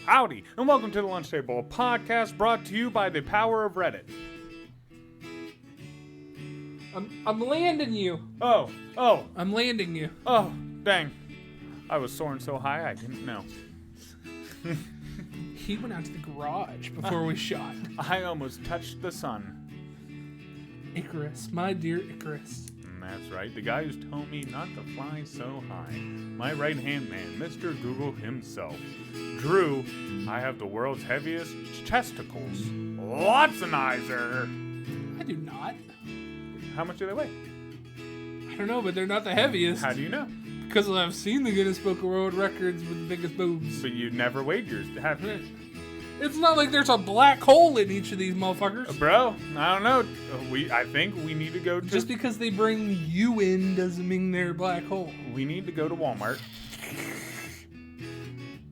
Howdy, and welcome to the Lunch Table, a podcast brought to you by the power of Reddit. I'm landing you. I'm landing you. Oh, dang. I was soaring so high I didn't know. He went out to the garage before we shot. I almost touched the sun. Icarus, my dear Icarus. That's right, the guy who's told me not to fly so high. My right-hand man, Mr. Google himself. Drew, I have the world's heaviest testicles. Watsonizer! I do not. How much do they weigh? I don't know, but they're not the heaviest. How do you know? Because I've seen the Guinness Book of World Records with the biggest boobs. But you never weighed yours, have you? It's not like there's a black hole in each of these motherfuckers. Bro, I don't know. I think we need to go to... Just because they bring you in doesn't mean they're a black hole. We need to go to Walmart.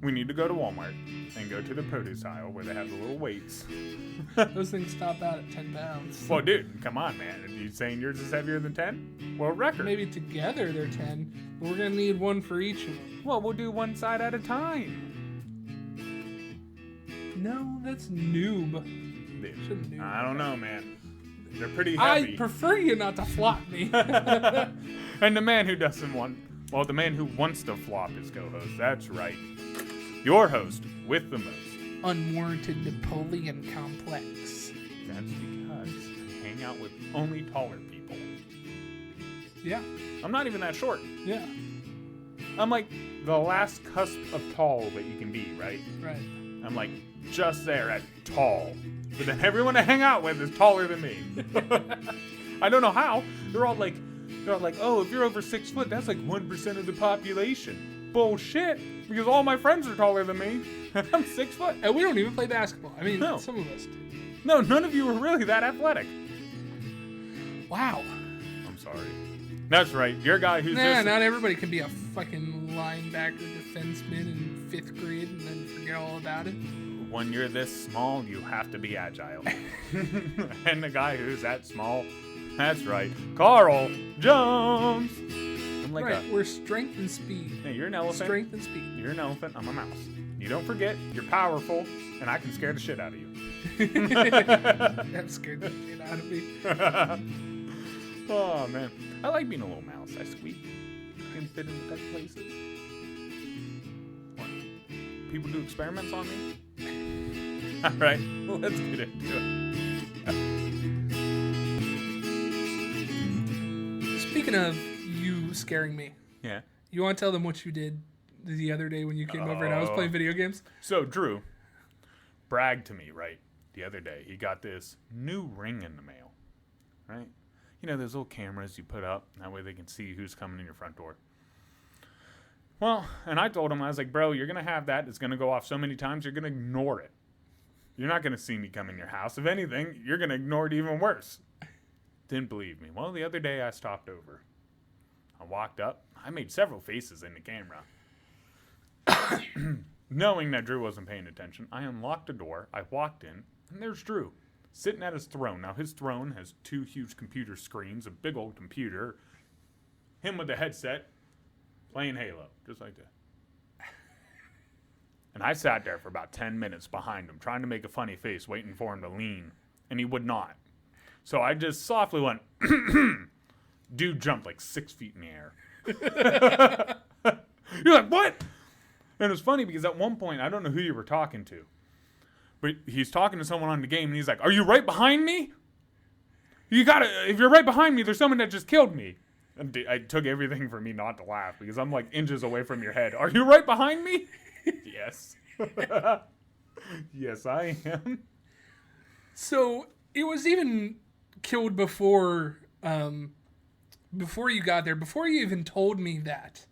We need to go to Walmart and go to the produce aisle where they have the little weights. Those things stop out at 10 pounds. Well, dude, come on, man. Are you saying yours is heavier than 10? World record. Maybe together they're 10, but we're going to need one for each of them. Well, we'll do one side at a time. No, that's noob. Dude, I don't know, man. They're pretty heavy. I prefer you not to flop me. And the man who doesn't want... Well, the man who wants to flop his co-host. That's right. Your host with the most. Unwarranted Napoleon complex. That's because I hang out with only taller people. Yeah. I'm not even that short. Yeah. I'm like the last cusp of tall that you can be, right? Right. I'm like just there at tall. But then everyone I hang out with is taller than me. I don't know how. They're all like, oh, if you're over 6 foot, that's like 1% of the population. Bullshit. Because all my friends are taller than me. I'm 6 foot. And we don't even play basketball. I mean, No. some of us do. No, none of you are really that athletic. Wow. I'm sorry. That's right. You're a guy who's just... not everybody can be a fucking linebacker defenseman in 5th grade and then forget all about it. When you're this small, you have to be agile. And the guy who's that small, that's right, Carl Jones. I'm like right, we're strength and speed. Hey, you're an elephant. Strength and speed. You're an elephant. I'm a mouse. You don't forget, you're powerful, and I can scare the shit out of you. That scared the shit out of me. Oh, man. I like being a little mouse. I squeak. I can fit into tight places. What? People do experiments on me? All right, well, let's get into it. Speaking of you scaring me. Yeah. You want to tell them what you did the other day when you came over and I was playing video games? So, Drew bragged to me, right, the other day. He got this new ring in the mail, right? You know, those little cameras you put up. That way they can see who's coming in your front door. Well, and I told him, I was like, bro, you're going to have that. It's going to go off so many times, you're going to ignore it. You're not going to see me come in your house. If anything, you're going to ignore it even worse. Didn't believe me. Well, the other day I stopped over. I walked up. I made several faces in the camera. Knowing that Drew wasn't paying attention, I unlocked the door. I walked in, and there's Drew, sitting at his throne. Now, his throne has 2 huge computer screens, a big old computer, him with the headset, playing Halo, just like that. And I sat there for about 10 minutes behind him, trying to make a funny face, waiting for him to lean, and he would not. So I just softly went, dude jumped like 6 feet in the air. You're like, what? And it was funny because at one point, I don't know who you were talking to, but he's talking to someone on the game, and he's like, are you right behind me? If you're right behind me, there's someone that just killed me. And it took everything for me not to laugh because I'm like inches away from your head. Are you right behind me? Yes. Yes, I am. So it was even killed before you got there, before you even told me that.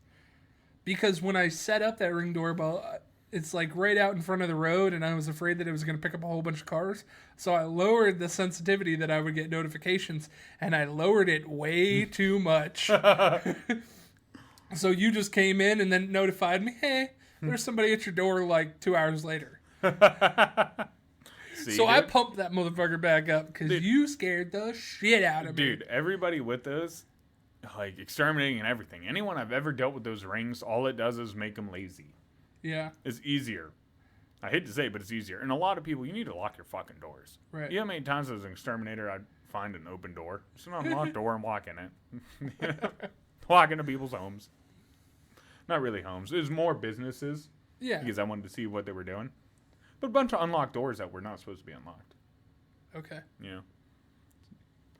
Because when I set up that Ring doorbell, it's like right out in front of the road, and I was afraid that it was going to pick up a whole bunch of cars. So I lowered the sensitivity that I would get notifications, and I lowered it way too much. So you just came in and then notified me, hey, there's somebody at your door like 2 hours later. See, so I pumped that motherfucker back up because you scared the shit out of me. Dude, everybody with those, like exterminating and everything, anyone I've ever dealt with those rings, all it does is make them lazy. Yeah. It's easier. I hate to say it, but it's easier. And a lot of people, you need to lock your fucking doors. Right. You know how many times as an exterminator I'd find an open door? It's an unlocked door and walk in it. Walk into people's homes. Not really homes. It was more businesses. Yeah. Because I wanted to see what they were doing. But a bunch of unlocked doors that were not supposed to be unlocked. Okay. You know?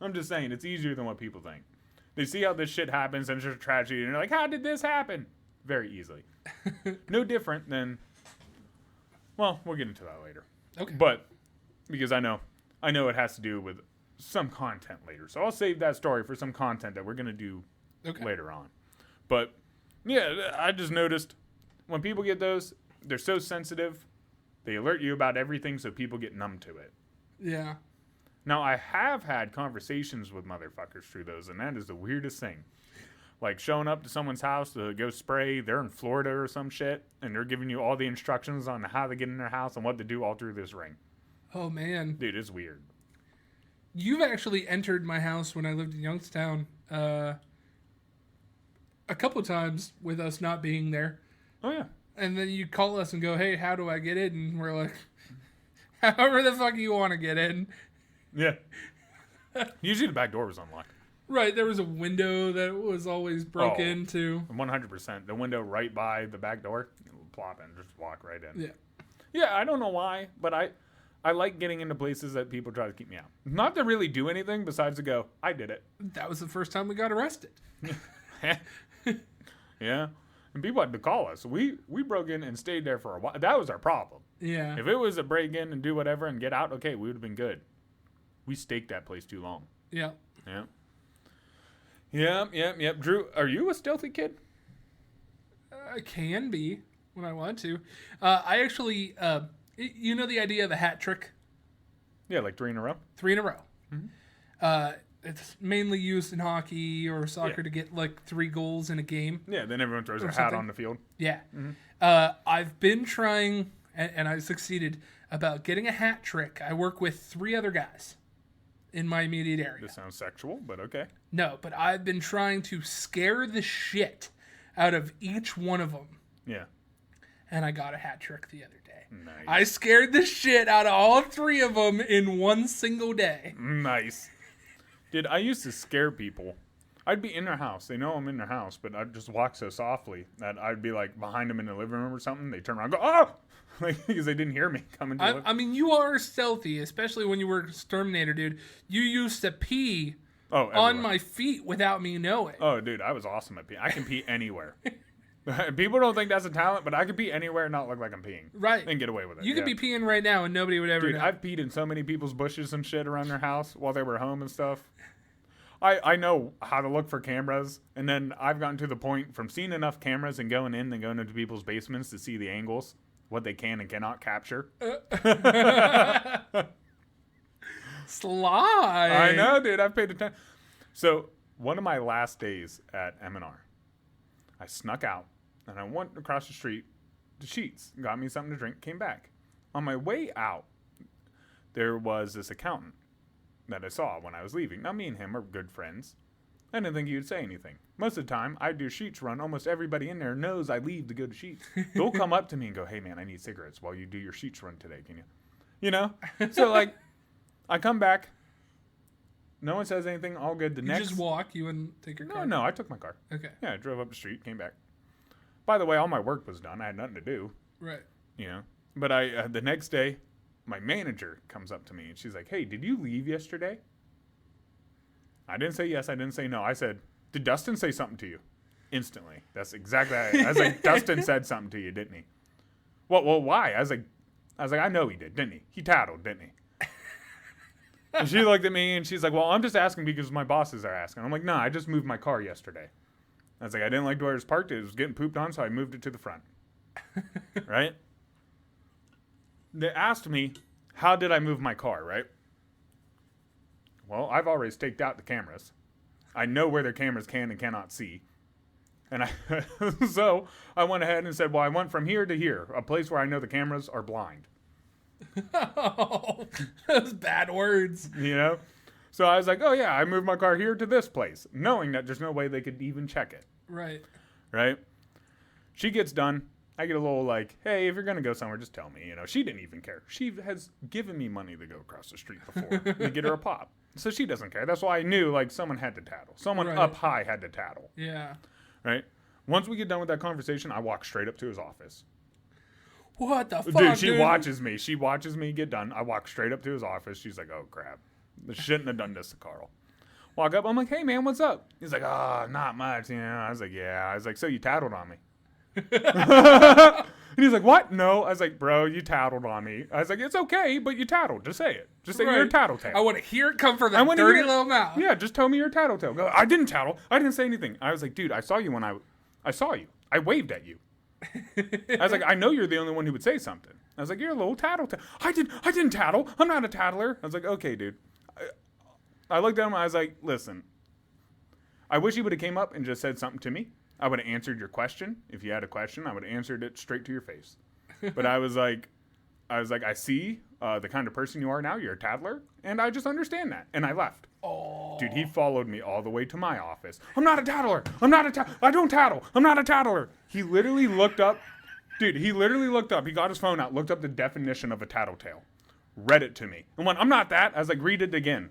I'm just saying, it's easier than what people think. They see how this shit happens and it's just a tragedy, and they're like, how did this happen? Very easily. No different than... Well, we'll get into that later. Okay. But, because I know it has to do with some content later. So I'll save that story for some content that we're going to do later on. But, yeah, I just noticed when people get those, they're so sensitive. They alert you about everything, so people get numb to it. Yeah. Now, I have had conversations with motherfuckers through those, and that is the weirdest thing. Like showing up to someone's house to go spray, they're in Florida or some shit, and they're giving you all the instructions on how to get in their house and what to do all through this ring. Oh, man. Dude, it's weird. You've actually entered my house when I lived in Youngstown a couple times with us not being there. Oh, yeah. And then you call us and go, hey, how do I get in? And we're like, however the fuck you want to get in. Yeah. Usually the back door was unlocked. Right, there was a window that was always broke Oh. into. 100%. The window right by the back door, plop in, just walk right in. Yeah. Yeah, I don't know why, but I like getting into places that people try to keep me out. Not to really do anything besides to go, I did it. That was the first time we got arrested. Yeah. And people had to call us. We broke in and stayed there for a while. That was our problem. Yeah. If it was a break in and do whatever and get out, okay, we would have been good. We staked that place too long. Yeah. Yeah. Yep. Drew, are you a stealthy kid? I can be when I want to. I actually, you know the idea of a hat trick? Yeah, like 3 in a row. 3 in a row. Mm-hmm. It's mainly used in hockey or soccer to get like 3 goals in a game. Yeah, then everyone throws their hat something. on the field. Yeah. Mm-hmm. I've been trying, and I succeeded, about getting a hat trick. I work with 3 other guys in my immediate area. This sounds sexual, but okay. No, but I've been trying to scare the shit out of each one of them. Yeah. And I got a hat trick the other day. Nice. I scared the shit out of all 3 of them in one single day. Nice. Dude, I used to scare people. I'd be in their house. They know I'm in their house, but I'd just walk so softly that I'd be like behind them in the living room or something. They turn around and go, oh! Like, because they didn't hear me coming to I mean, you are stealthy, especially when you were an exterminator, dude. You used to pee on my feet without me knowing. Oh, dude, I was awesome at peeing. I can pee anywhere. People don't think that's a talent, but I can pee anywhere and not look like I'm peeing. Right. And get away with it. You could be peeing right now and nobody would ever Dude, know. I've peed in so many people's bushes and shit around their house while they were home and stuff. I know how to look for cameras, and then I've gotten to the point from seeing enough cameras and going in and going into people's basements to see the angles, what they can and cannot capture. Sly. I know, dude. I've paid attention. So, one of my last days at M&R, I snuck out, and I went across the street to Sheets, got me something to drink, came back. On my way out, there was this accountant that I saw when I was leaving. Now, me and him are good friends. I didn't think he would say anything. Most of the time, I do Sheets run. Almost everybody in there knows I leave to go to Sheets. They'll come up to me and go, hey, man, I need cigarettes while you do your Sheets run today. Can you? You know? So, like, I come back. No one says anything. All good. You just walk. You wouldn't take your car? No, I took my car. Okay. Yeah, I drove up the street, came back. By the way, all my work was done. I had nothing to do. Right. You know? But the next day, my manager comes up to me and she's like, hey, did you leave yesterday? I didn't say yes. I didn't say no. I said, did Dustin say something to you? Instantly. That's exactly. I was like, Dustin said something to you, didn't he? Well, why? I was like, I know he did, didn't he? He tattled, didn't he? And she looked at me and she's like, well, I'm just asking because my bosses are asking. I'm like, no, I just moved my car yesterday. I was like, I didn't like where it was parked. It was getting pooped on, so I moved it to the front. Right? They asked me, how did I move my car, right? Well, I've already staked out the cameras. I know where their cameras can and cannot see. And so I went ahead and said, well, I went from here to here, a place where I know the cameras are blind. Oh, those bad words. You know? So I was like, oh, yeah, I moved my car here to this place, knowing that there's no way they could even check it. Right. Right? She gets done. I get a little like, hey, if you're going to go somewhere, just tell me. You know, she didn't even care. She has given me money to go across the street before to get her a pop. So she doesn't care. That's why I knew, like, someone had to tattle. Someone up high had to tattle. Yeah. Right? Once we get done with that conversation, I walk straight up to his office. What the fuck, dude? She watches me. She watches me get done. I walk straight up to his office. She's like, oh, crap. I shouldn't have done this to Carl. Walk up. I'm like, hey, man, what's up? He's like, oh, not much. You know, I was like, yeah. I was like, so you tattled on me. And he's like, what? No. I was like, bro, you tattled on me. I was like, it's okay, but you tattled. Just say it. Just say you're a tattletale. I want to hear it come from that dirty little mouth. Yeah, just tell me you're a tattletale. Go, I didn't tattle. I didn't say anything. I was like, dude, I saw you when I saw you. I waved at you. I was like, I know you're the only one who would say something. I was like, you're a little tattletale. I didn't tattle. I'm not a tattler. I was like, okay, dude. I looked at him. I was like, listen, I wish you would have came up and just said something to me. I would have answered your question. If you had a question, I would have answered it straight to your face. But I was like, I see the kind of person you are now. You're a tattler, and I just understand that. And I left. Oh. Dude, he followed me all the way to my office. I'm not a tattler. I don't tattle. I'm not a tattler. He literally looked up. Dude, he literally looked up. He got his phone out, looked up the definition of a tattletale, read it to me, and went, I'm not that. I was like, read it again.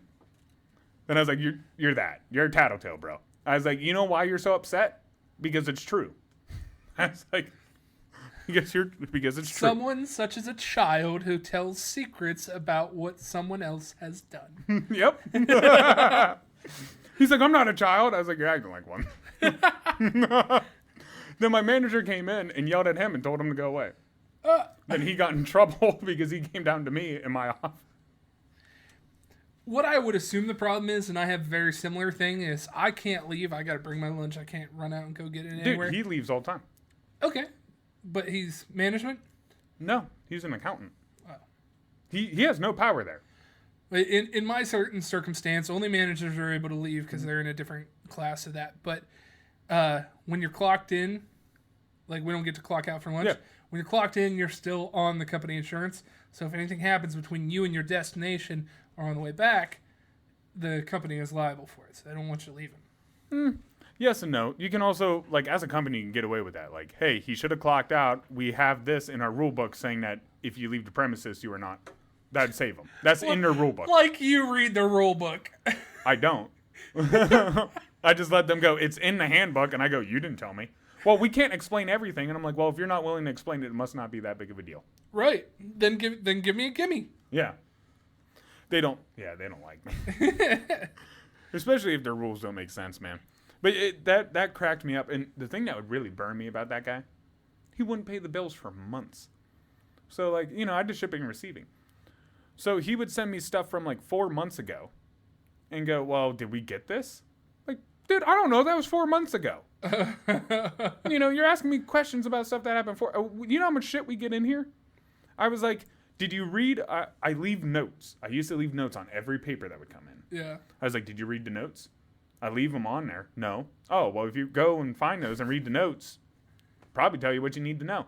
Then I was like, you're that. You're a tattletale, bro. I was like, you know why you're so upset? Because it's true. I was like, because it's true. Someone such as a child who tells secrets about what someone else has done. Yep. He's like, I'm not a child. I was like, you're acting like one. Then my manager came in and yelled at him and told him to go away. Then he got in trouble because he came down to me in my office. What I would assume the problem is, and I have a very similar thing, is I can't leave. I got to bring my lunch. I can't run out and go get it anywhere. Dude, he leaves all the time. Okay. But he's management? No, he's an accountant. Oh. He has no power there. In my certain circumstance, only managers are able to leave because they're in a different class of that. But when you're clocked in, like we don't get to clock out for lunch. Yeah. When you're clocked in, you're still on the company insurance. So if anything happens between you and your destination or on the way back, the company is liable for it. So they don't want you leaving. Yes and no. You can also, like, as a company, you can get away with that. Like, hey, he should have clocked out. We have this in our rule book saying that if you leave the premises, you are not. That'd save them. That's in their rule book. Like you read the rule book. I don't. I just let them go. It's in the handbook, and I go, you didn't tell me. Well, we can't explain everything. And I'm like, well, if you're not willing to explain it, it must not be that big of a deal. Right. Then give me a gimme. Yeah. They don't like me. Especially if their rules don't make sense, man. But that cracked me up. And the thing that would really burn me about that guy, he wouldn't pay the bills for months. So, like, you know, I did shipping and receiving. So he would send me stuff from, like, 4 months ago and go, well, did we get this? Like, dude, I don't know. That was 4 months ago. You know, you're asking me questions about stuff that happened you know how much shit we get in here? I was like, did you read? I leave notes. I used to leave notes on every paper that would come in. Yeah. I was like, did you read the notes? I leave them on there. No. Oh, well, if you go and find those and read the notes, probably tell you what you need to know.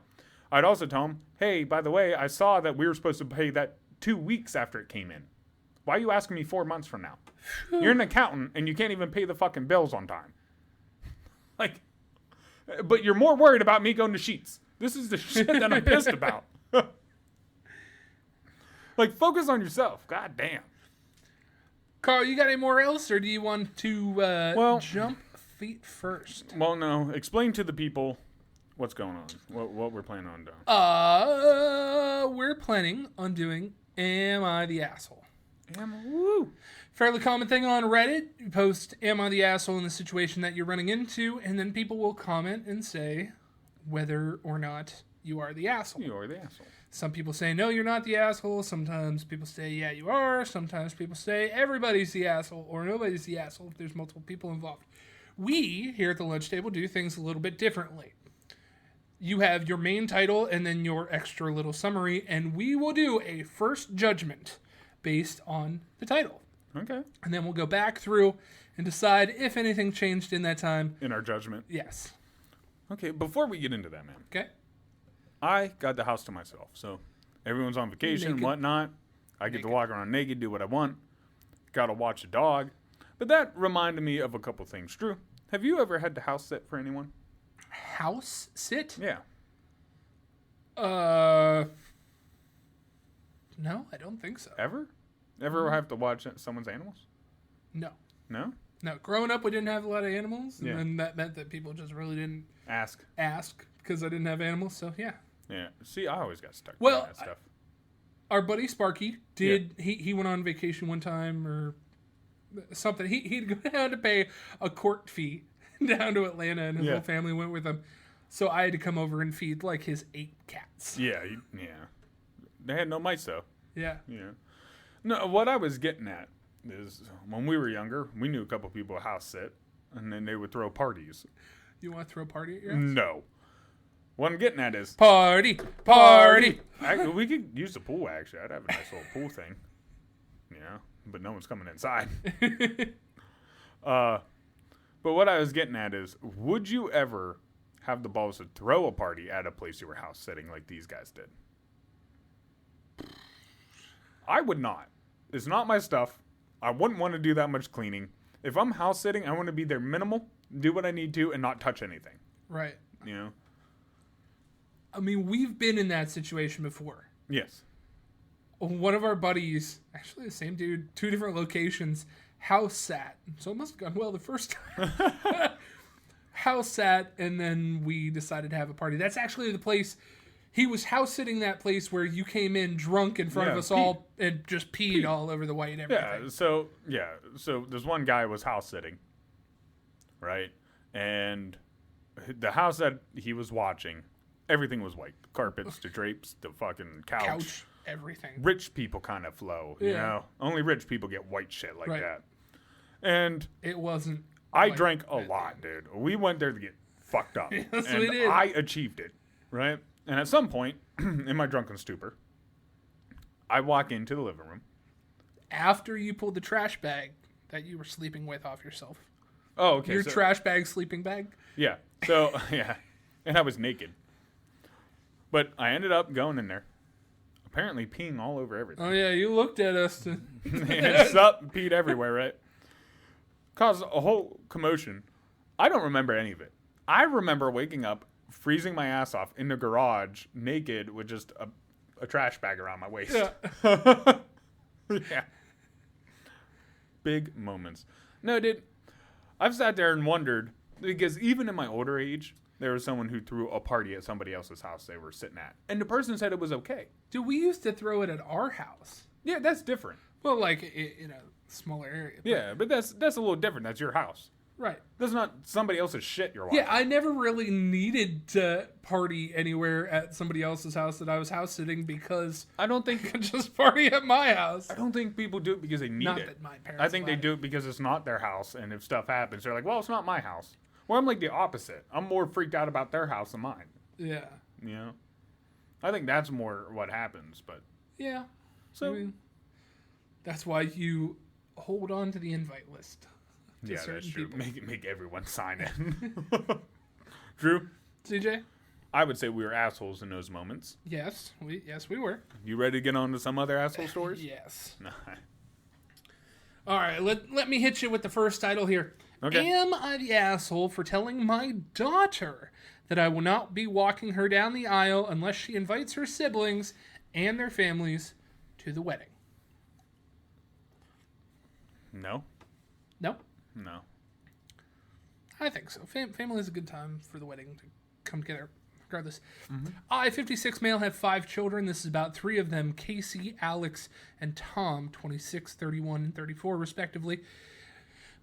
I'd also tell them, hey, by the way, I saw that we were supposed to pay that 2 weeks after it came in. Why are you asking me 4 months from now? You're an accountant and you can't even pay the fucking bills on time. Like, but you're more worried about me going to Sheets. This is the shit that I'm pissed about. Like, focus on yourself. God damn. Carl, you got any more else, or do you want to jump feet first? Well, no. Explain to the people what's going on. What we're planning on doing. We're planning on doing Am I the Asshole? Woo. Fairly common thing on Reddit. You post, am I the asshole in the situation that you're running into? And then people will comment and say whether or not you are the asshole. You are the asshole. Some people say, no, you're not the asshole. Sometimes people say, yeah, you are. Sometimes people say, everybody's the asshole or nobody's the asshole if there's multiple people involved. We, here at the lunch table, do things a little bit differently. You have your main title and then your extra little summary, and we will do a first judgment based on the title. Okay. And then we'll go back through and decide if anything changed in that time. In our judgment. Yes. Okay, before we get into that, man. Okay. I got the house to myself, so everyone's on vacation and whatnot. I get to walk around naked, do what I want. Gotta watch a dog. But that reminded me of a couple things. Drew, have you ever had to house sit for anyone? House sit? Yeah. No, I don't think so. Ever? Ever have to watch someone's animals? No. No? No. Growing up, we didn't have a lot of animals, and Yeah. then that meant that people just really didn't Ask. because I didn't have animals. So yeah. Yeah. See, I always got stuck Well, doing that stuff. Our buddy Sparky did. He went on vacation one time or something. He'd go down to pay a court fee down to Atlanta, and his whole family went with him. So I had to come over and feed like his 8 cats. Yeah. They had no mice though. Yeah. Yeah. No, what I was getting at is when we were younger, we knew a couple people house sit, and then they would throw parties. You want to throw a party at your house? No. What I'm getting at is Party. we could use the pool. Actually, I'd have a nice little pool thing. But no one's coming inside. But what I was getting at is, would you ever have the balls to throw a party at a place you were house sitting like these guys did? I would not. It's not my stuff. I wouldn't want to do that much cleaning. If I'm house sitting, I want to be there minimal, do what I need to, and not touch anything. Right. I mean, we've been in that situation before. Yes. One of our buddies, actually the same dude, 2 different locations, house sat. So it must have gone well the first time. House sat, and then we decided to have a party. That's actually the place. He was house sitting that place where you came in drunk in front of us all and just peed all over the white and everything. So this one guy was house sitting, right? And the house that he was watching, everything was white. The carpets, the drapes, the fucking couch. Everything. Rich people kind of flow, you know? Only rich people get white shit like that. And it wasn't. I drank a lot, dude. We went there to get fucked up. Yes, and we did. I achieved it, right? And at some point, in my drunken stupor, I walk into the living room. After you pulled the trash bag that you were sleeping with off yourself. Oh, okay. Your trash bag, sleeping bag? Yeah. So, yeah. And I was naked. But I ended up going in there. Apparently peeing all over everything. Oh, yeah. You looked at us. Peed everywhere, right? Caused a whole commotion. I don't remember any of it. I remember waking up, freezing my ass off in the garage, naked, with just a trash bag around my waist. Yeah. Yeah. Big moments. No, dude. I've sat there and wondered, because even in my older age, there was someone who threw a party at somebody else's house they were sitting at. And the person said it was okay. Dude, we used to throw it at our house. Yeah, that's different. Well, like, in a smaller area. Yeah, but that's a little different. That's your house. Right. That's not somebody else's shit you're watching. Yeah, I never really needed to party anywhere at somebody else's house that I was house sitting because I don't I think could just party at my house. I don't think people do it because they need Not it. that my parents I think they do it because it's not their house, and if stuff happens, they're like, well, it's not my house. Well, I'm like the opposite. I'm more freaked out about their house than mine. Yeah. You know? I think that's more what happens, but... Yeah. So... I mean, that's why you hold on to the invite list. Yeah, that's true. People. Make everyone sign in. Drew? CJ? I would say we were assholes in those moments. Yes, we were. You ready to get on to some other asshole stories? Yes. No. All right, let me hit you with the first title here. Okay. Am I the asshole for telling my daughter that I will not be walking her down the aisle unless she invites her siblings and their families to the wedding? No? No? No. I think so. Family is a good time for the wedding to come together, regardless. I, 56 male, have 5 children. This is about 3 of them, Casey, Alex, and Tom, 26, 31, and 34, respectively.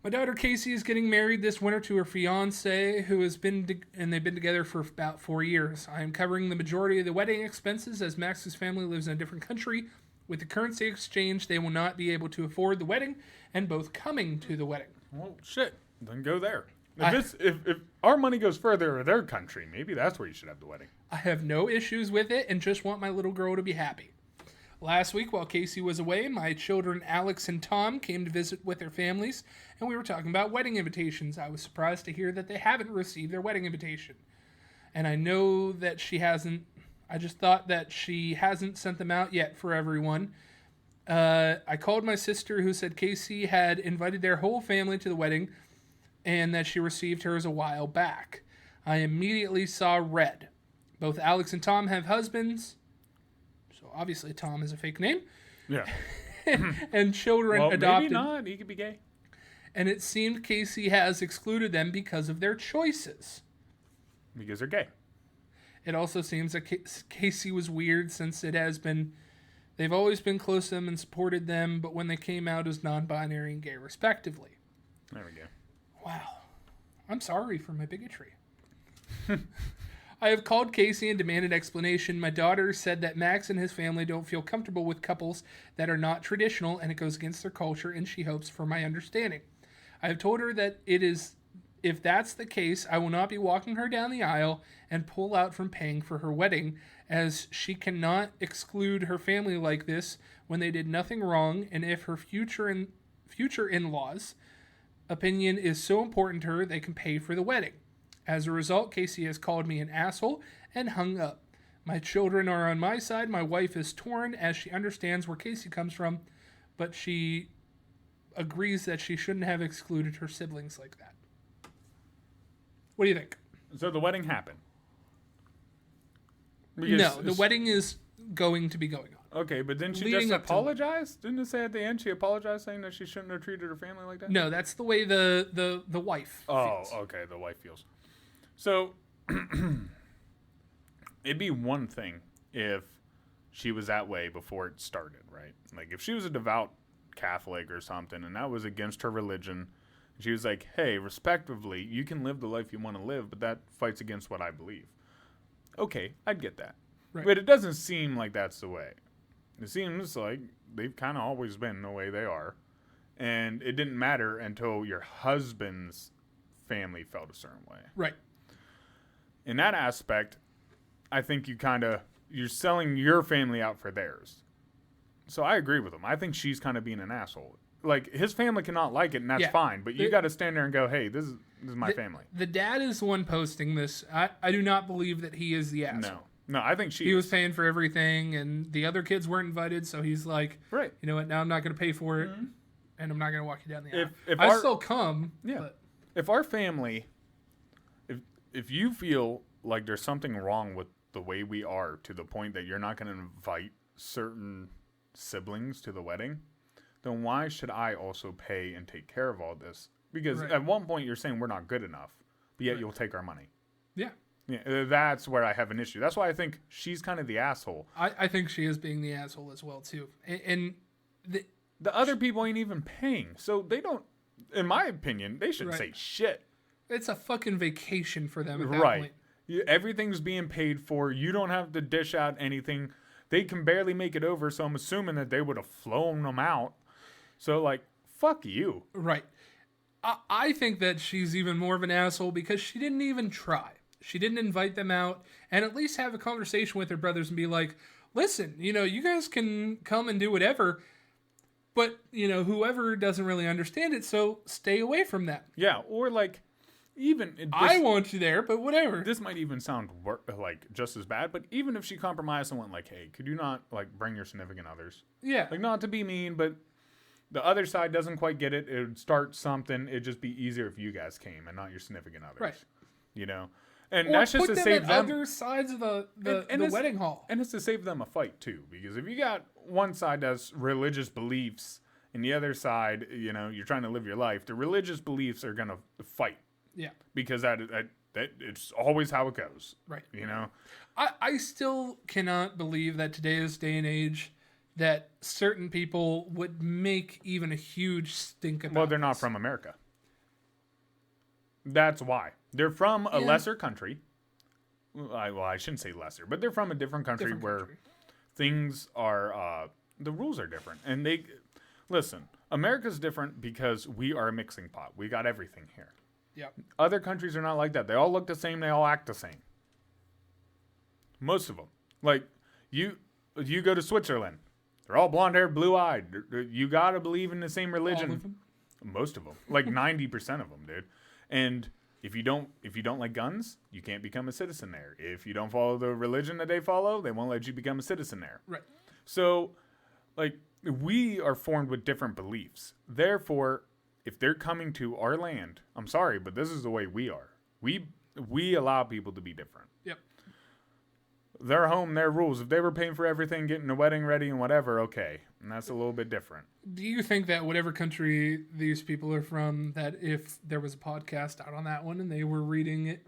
My daughter Casey is getting married this winter to her fiance, who has and they've been together for about 4 years. I am covering the majority of the wedding expenses, as Max's family lives in a different country. With the currency exchange, they will not be able to afford the wedding, and both coming to the wedding. Well, shit. Then go there. If our money goes further to their country, maybe that's where you should have the wedding. I have no issues with it and just want my little girl to be happy. Last week, while Casey was away, my children Alex and Tom came to visit with their families, and we were talking about wedding invitations. I was surprised to hear that they haven't received their wedding invitation. And I know that she hasn't. I just thought that she hasn't sent them out yet for everyone. I called my sister, who said Casey had invited their whole family to the wedding and that she received hers a while back. I immediately saw red. Both Alex and Tom have husbands, so obviously Tom is a fake name, Yeah. and children Well, adopted. maybe not. He could be gay. And it seemed Casey has excluded them because of their choices. Because they're gay. It also seems that Casey was weird since they've always been close to them and supported them, but when they came out as non-binary and gay respectively. There we go. Wow. I'm sorry for my bigotry. I have called Casey and demanded explanation. My daughter said that Max and his family don't feel comfortable with couples that are not traditional, and it goes against their culture, and she hopes for my understanding. I have told her that if that's the case, I will not be walking her down the aisle and pull out from paying for her wedding, as she cannot exclude her family like this when they did nothing wrong, and if her future in-laws' opinion is so important to her, they can pay for the wedding. As a result, Casey has called me an asshole and hung up. My children are on my side. My wife is torn as she understands where Casey comes from, but she agrees that she shouldn't have excluded her siblings like that. What do you think? So the wedding happened. No, the wedding is going to be going on. Okay, but didn't she Leading just up to- apologize? Didn't it say at the end she apologized, saying that she shouldn't have treated her family like that? No, that's the way the wife feels. Okay, the wife feels. So, it'd be one thing if she was that way before it started, right? Like, if she was a devout Catholic or something, and that was against her religion, she was like, hey, respectively, you can live the life you want to live, but that fights against what I believe. Okay, I'd get that. Right. But it doesn't seem like that's the way. It seems like they've kind of always been the way they are. And it didn't matter until your husband's family felt a certain way. Right. In that aspect, I think you're selling your family out for theirs. So I agree with him. I think she's kind of being an asshole. Like, his family cannot like it, and that's fine. But you got to stand there and go, hey, this is my family. The dad is the one posting this. I do not believe that he is the asshole. No, I think He was paying for everything, and the other kids weren't invited, so he's like, right. You know what, now I'm not going to pay for it, and I'm not going to walk you down the aisle. If I still come. Yeah. But If our family, if you feel like there's something wrong with the way we are to the point that you're not going to invite certain siblings to the wedding, then why should I also pay and take care of all this? Because at one point you're saying we're not good enough, but yet you'll take our money. Yeah. Yeah, that's where I have an issue. That's why I think she's kind of the asshole. I think she is being the asshole as well, too. And the other people ain't even paying. So they don't, in my opinion, they shouldn't say shit. It's a fucking vacation for them at that point. Everything's being paid for. You don't have to dish out anything. They can barely make it over, so I'm assuming that they would have flown them out. So, like, fuck you. Right. I think that she's even more of an asshole because she didn't even try. She didn't invite them out and at least have a conversation with her brothers and be like, listen, you guys can come and do whatever, but, whoever doesn't really understand it, so stay away from that. Yeah, or like, I want you there, but whatever. This might even sound like just as bad, but even if she compromised and went like, hey, could you not like bring your significant others? Yeah. Like, not to be mean, but the other side doesn't quite get it. It would start something. It'd just be easier if you guys came and not your significant others. Right. And or that's just put to them save at them. other sides of the wedding hall. And it's to save them a fight too, because if you got one side that's religious beliefs and the other side, you're trying to live your life, the religious beliefs are gonna fight. Yeah. Because that it's always how it goes. Right. I still cannot believe that today's day and age that certain people would make even a huge stink about. Well, they're not from America. That's why. They're from a lesser country. I shouldn't say lesser, but they're from a different country where things are, the rules are different. And listen, America's different because we are a mixing pot. We got everything here. Yeah. Other countries are not like that. They all look the same. They all act the same. Most of them. Like, you go to Switzerland. They're all blonde-haired, blue-eyed. You got to believe in the same religion. All of them? Most of them. Like 90% of them, dude. And if you don't like guns, you can't become a citizen there. If you don't follow the religion that they follow, they won't let you become a citizen there. Right. So, like, we are formed with different beliefs. Therefore, if they're coming to our land, I'm sorry, but this is the way we are. We allow people to be different. Yep. Their home, their rules. If they were paying for everything, getting the wedding ready and whatever, okay. And that's a little bit different. Do you think that whatever country these people are from, that if there was a podcast out on that one and they were reading it,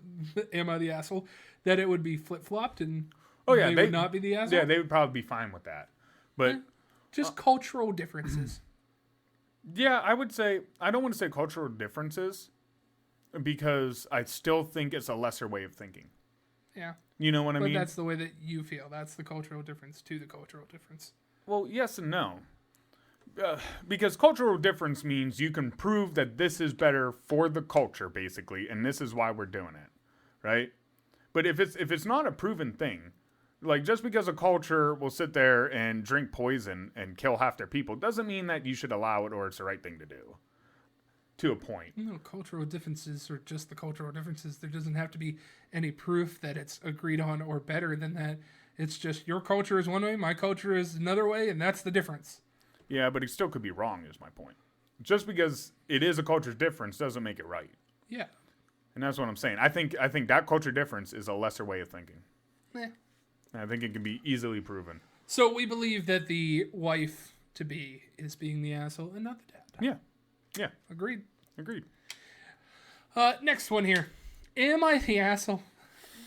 Am I the Asshole, that it would be flip-flopped and they would not be the asshole? Yeah, they would probably be fine with that. But just cultural differences. Yeah, I would say, I don't want to say cultural differences because I still think it's a lesser way of thinking. Yeah. You know what I mean? But that's the way that you feel. That's the cultural difference to the cultural difference. Well, yes and no. Because cultural difference means you can prove that this is better for the culture, basically, and this is why we're doing it, right? But if it's not a proven thing, like just because a culture will sit there and drink poison and kill half their people doesn't mean that you should allow it or it's the right thing to do. To a point. No, cultural differences are just the cultural differences. There doesn't have to be any proof that it's agreed on or better than that. It's just your culture is one way, my culture is another way, and that's the difference. Yeah, but he still could be wrong, is my point. Just because it is a culture difference doesn't make it right. Yeah. And that's what I'm saying. I think that culture difference is a lesser way of thinking. Eh. And I think it can be easily proven. So we believe that the wife-to-be is being the asshole and not the dad. Yeah. Yeah. Agreed. Next one here. Am I the asshole?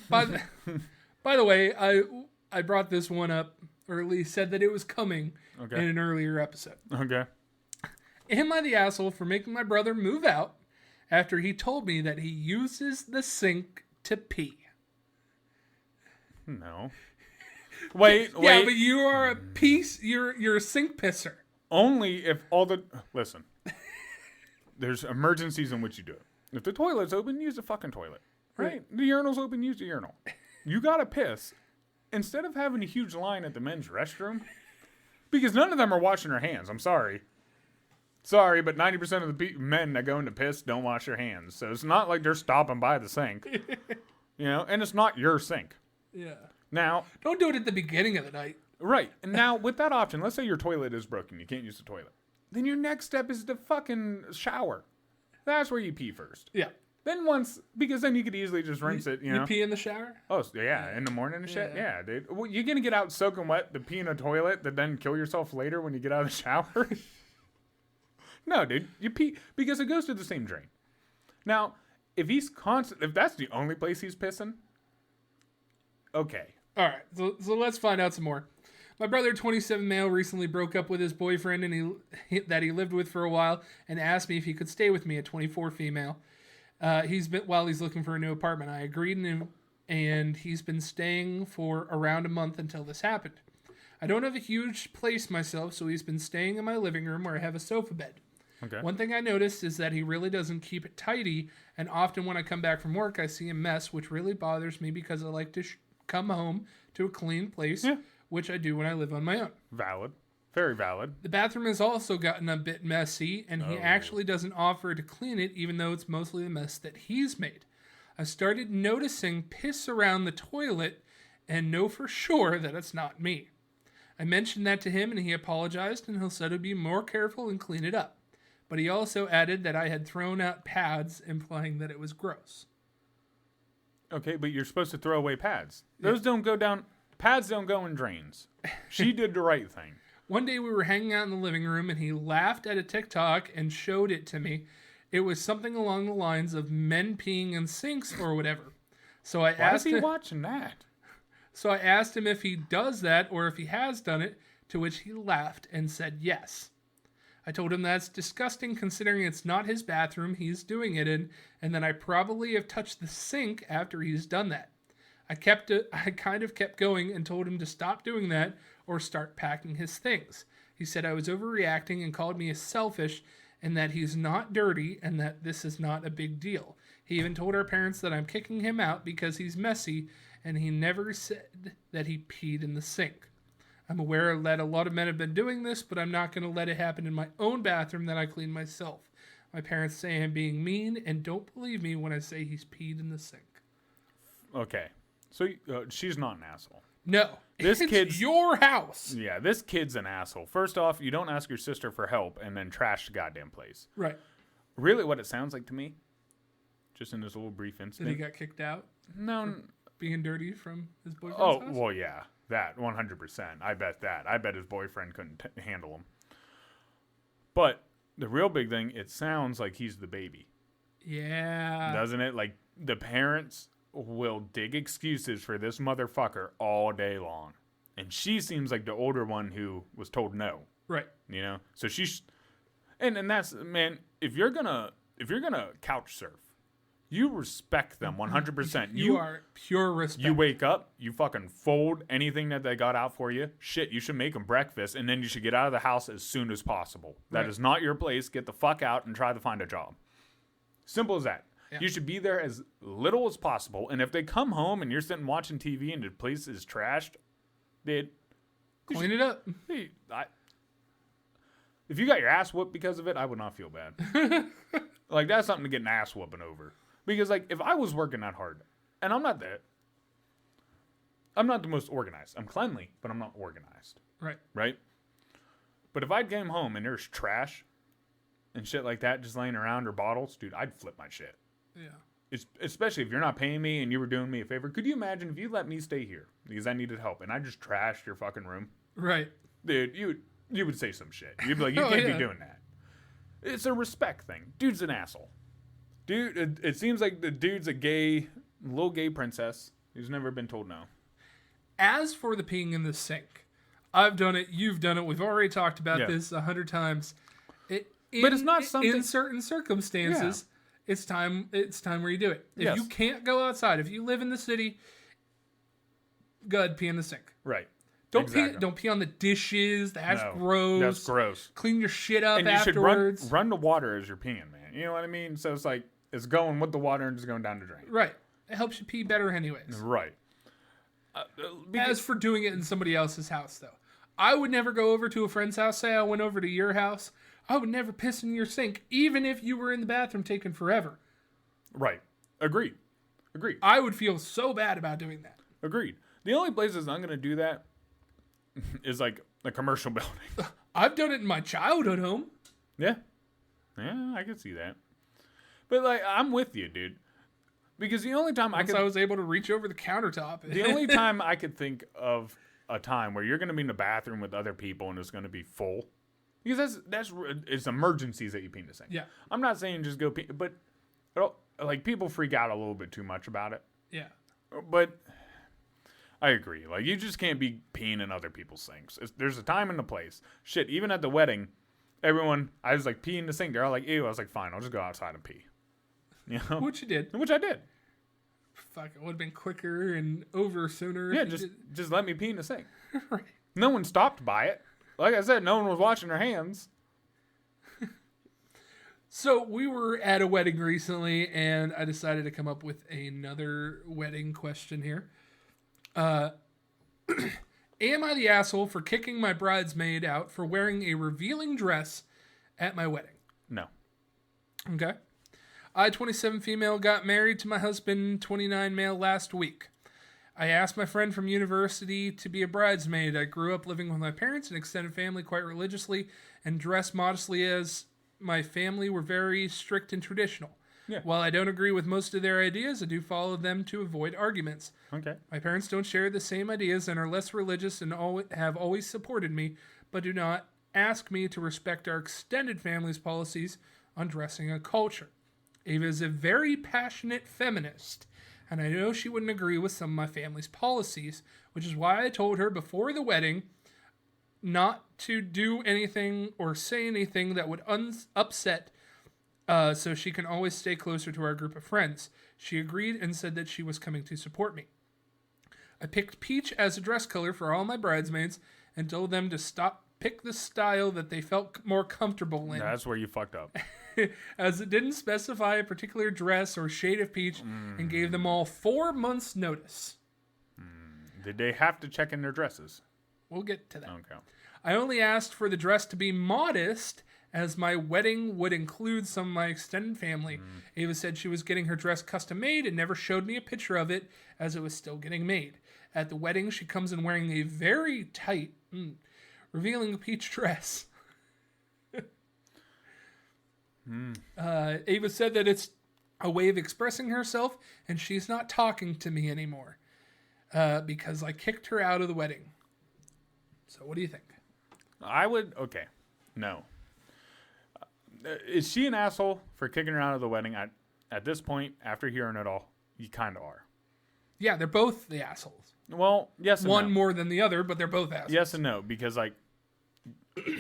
By the way, I brought this one up, or at least said that it was coming in an earlier episode. Okay. Am I the asshole for making my brother move out after he told me that he uses the sink to pee? No. Wait. Yeah, but you are a you're a sink pisser. Only if all the... Listen. There's emergencies in which you do it. If the toilet's open, use the fucking toilet. Right? The urinal's open, use the urinal. You gotta piss. Instead of having a huge line at the men's restroom, because none of them are washing their hands. I'm sorry. Sorry, but 90% of the men that go into piss don't wash their hands. So it's not like they're stopping by the sink. You know? And it's not your sink. Yeah. Now... Don't do it at the beginning of the night. Right. And now, with that option, let's say your toilet is broken. You can't use the toilet. Then your next step is to fucking shower. That's where you pee first. Yeah. Then because then you could easily just rinse it, you know. You pee in the shower? Oh, yeah, in the morning and shit? Yeah, dude. Well, you're going to get out soaking wet to pee in a toilet that then kill yourself later when you get out of the shower? No, dude. You pee because it goes to the same drain. Now, if that's the only place he's pissing, okay. All right, so let's find out some more. My brother, 27 male, recently broke up with his boyfriend that he lived with for a while and asked me if he could stay with me, a 24 female. While he's looking for a new apartment. I agreed, and he's been staying for around a month until this happened. I don't have a huge place myself, so he's been staying in my living room where I have a sofa bed. Okay. One thing I noticed is that he really doesn't keep it tidy, and often when I come back from work, I see a mess, which really bothers me because I like to come home to a clean place. Yeah. Which I do when I live on my own. Valid. Very valid. The bathroom has also gotten a bit messy, and he actually doesn't offer to clean it, even though it's mostly the mess that he's made. I started noticing piss around the toilet and know for sure that it's not me. I mentioned that to him, and he apologized, and he said he'd be more careful and clean it up. But he also added that I had thrown out pads, implying that it was gross. Okay, but you're supposed to throw away pads. Those don't go down... Pads don't go in drains. She did the right thing. One day we were hanging out in the living room and he laughed at a TikTok and showed it to me. It was something along the lines of men peeing in sinks or whatever. So I asked him, watching that? So I asked him if he does that or if he has done it, to which he laughed and said yes. I told him that's disgusting considering it's not his bathroom he's doing it in, and that I probably have touched the sink after he's done that. I kind of kept going and told him to stop doing that or start packing his things. He said I was overreacting and called me a selfish and that he's not dirty and that this is not a big deal. He even told our parents that I'm kicking him out because he's messy, and he never said that he peed in the sink. I'm aware that a lot of men have been doing this, but I'm not going to let it happen in my own bathroom that I clean myself. My parents say I'm being mean and don't believe me when I say he's peed in the sink. Okay. So she's not an asshole. No. It's your house. Yeah, this kid's an asshole. First off, you don't ask your sister for help and then trash the goddamn place. Right. Really what it sounds like to me, just in this little brief incident. That he got kicked out? No. being dirty from his boyfriend's Oh, house? well, yeah. That, 100%. I bet that. I bet his boyfriend couldn't handle him. But the real big thing, it sounds like he's the baby. Yeah. Doesn't it? Like, the parents will dig excuses for this motherfucker all day long. And she seems like the older one who was told no. Right. You know? So she's... And that's... Man, if you're gonna couch surf, you respect them 100%. You are pure respect. You wake up, you fucking fold anything that they got out for you. Shit, you should make them breakfast, and then you should get out of the house as soon as possible. That is not your place. Get the fuck out and try to find a job. Simple as that. Yeah. You should be there as little as possible, and if they come home and you're sitting watching TV and the place is trashed, dude, clean it up. Hey, if you got your ass whooped because of it, I would not feel bad. Like, that's something to get an ass whooping over. Because, like, if I was working that hard, and I'm not the most organized. I'm cleanly, but I'm not organized. Right. Right? But if I came home and there's trash and shit like that just laying around or bottles, dude, I'd flip my shit. Yeah. Especially if you're not paying me and you were doing me a favor. Could you imagine if you let me stay here because I needed help and I just trashed your fucking room? Right. Dude, you would say some shit. You'd be like, you can't be doing that. It's a respect thing. Dude's an asshole. Dude, it seems like the dude's a little gay princess who's never been told no. As for the peeing in the sink, I've done it. You've done it. We've already talked about this 100 times. But it's not something in certain circumstances. Yeah. It's time where you do it. If you can't go outside, if you live in the city, go ahead, pee in the sink. Right. Don't pee on the dishes. That's gross. That's gross. Clean your shit up and you afterwards. Should run the water as you're peeing, man. You know what I mean? So it's like it's going with the water and just going down the drain. Right. It helps you pee better anyways. Right. As for doing it in somebody else's house, though, I would never go over to a friend's house. Say I went over to your house. I would never piss in your sink, even if you were in the bathroom taking forever. Right. Agreed. I would feel so bad about doing that. Agreed. The only places I'm going to do that is like a commercial building. I've done it in my childhood home. Yeah. Yeah, I can see that. But like, I'm with you, dude. Because the only time I was able to reach over the countertop. The only time I could think of a time where you're going to be in the bathroom with other people and it's going to be full. Because it's emergencies that you pee in the sink. Yeah. I'm not saying just go pee, but like people freak out a little bit too much about it. Yeah. But I agree. Like, you just can't be peeing in other people's sinks. There's a time and a place. Shit, even at the wedding, I was like, pee in the sink. They're all like, ew. I was like, fine, I'll just go outside and pee. You know? Which you did. Which I did. Fuck, it would have been quicker and over sooner. Yeah, just let me pee in the sink. Right. No one stopped by it. Like I said, no one was washing their hands. So we were at a wedding recently, and I decided to come up with another wedding question here. Am I the asshole for kicking my bridesmaid out for wearing a revealing dress at my wedding? No. Okay. I, 27 female, got married to my husband, 29 male, last week. I asked my friend from university to be a bridesmaid. I grew up living with my parents and extended family quite religiously and dressed modestly as my family were very strict and traditional. Yeah. While I don't agree with most of their ideas, I do follow them to avoid arguments. Okay. My parents don't share the same ideas and are less religious and have always supported me, but do not ask me to respect our extended family's policies on dressing and culture. Ava is a very passionate feminist, and I know she wouldn't agree with some of my family's policies, which is why I told her before the wedding not to do anything or say anything that would upset so she can always stay closer to our group of friends. She agreed and said that she was coming to support me. I picked peach as a dress color for all my bridesmaids and told them to pick the style that they felt more comfortable in. That's where you fucked up. As it didn't specify a particular dress or shade of peach and gave them all 4 months' notice. Did they have to check in their dresses? We'll get to that. Okay. I only asked for the dress to be modest, as my wedding would include some of my extended family. Ava said she was getting her dress custom made and never showed me a picture of it, as it was still getting made. At the wedding, she comes in wearing a very tight, revealing peach dress. Ava said that it's a way of expressing herself, and she's not talking to me anymore. because I kicked her out of the wedding. So what do you think? I would. Okay. No. Is she an asshole for kicking her out of the wedding? At this point, after hearing it all, you kind of are. Yeah, they're both the assholes. Well, yes and One no. more than the other, but they're both assholes. Yes and no, because, like,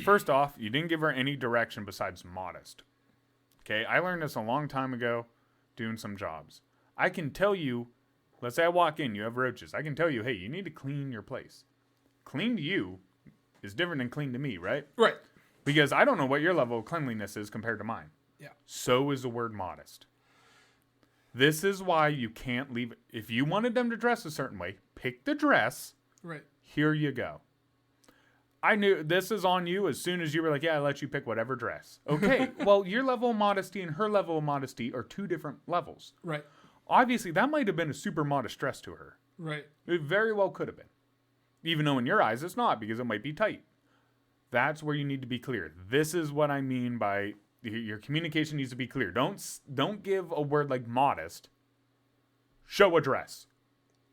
first off, you didn't give her any direction besides modest. Okay? I learned this a long time ago doing some jobs. I can tell you, let's say I walk in, you have roaches. I can tell you, hey, you need to clean your place. Clean to you is different than clean to me, right? Right. Because I don't know what your level of cleanliness is compared to mine. Yeah. So is the word modest. This is why you can't leave. If you wanted them to dress a certain way, pick the dress. Right. Here you go. I knew this is on you as soon as you were like, yeah, I let you pick whatever dress. Okay, well, your level of modesty and her level of modesty are two different levels. Right. Obviously, that might have been a super modest dress to her. Right. It very well could have been. Even though in your eyes it's not, because it might be tight. That's where you need to be clear. This is what I mean by your communication needs to be clear. Don't give a word like modest. Show a dress.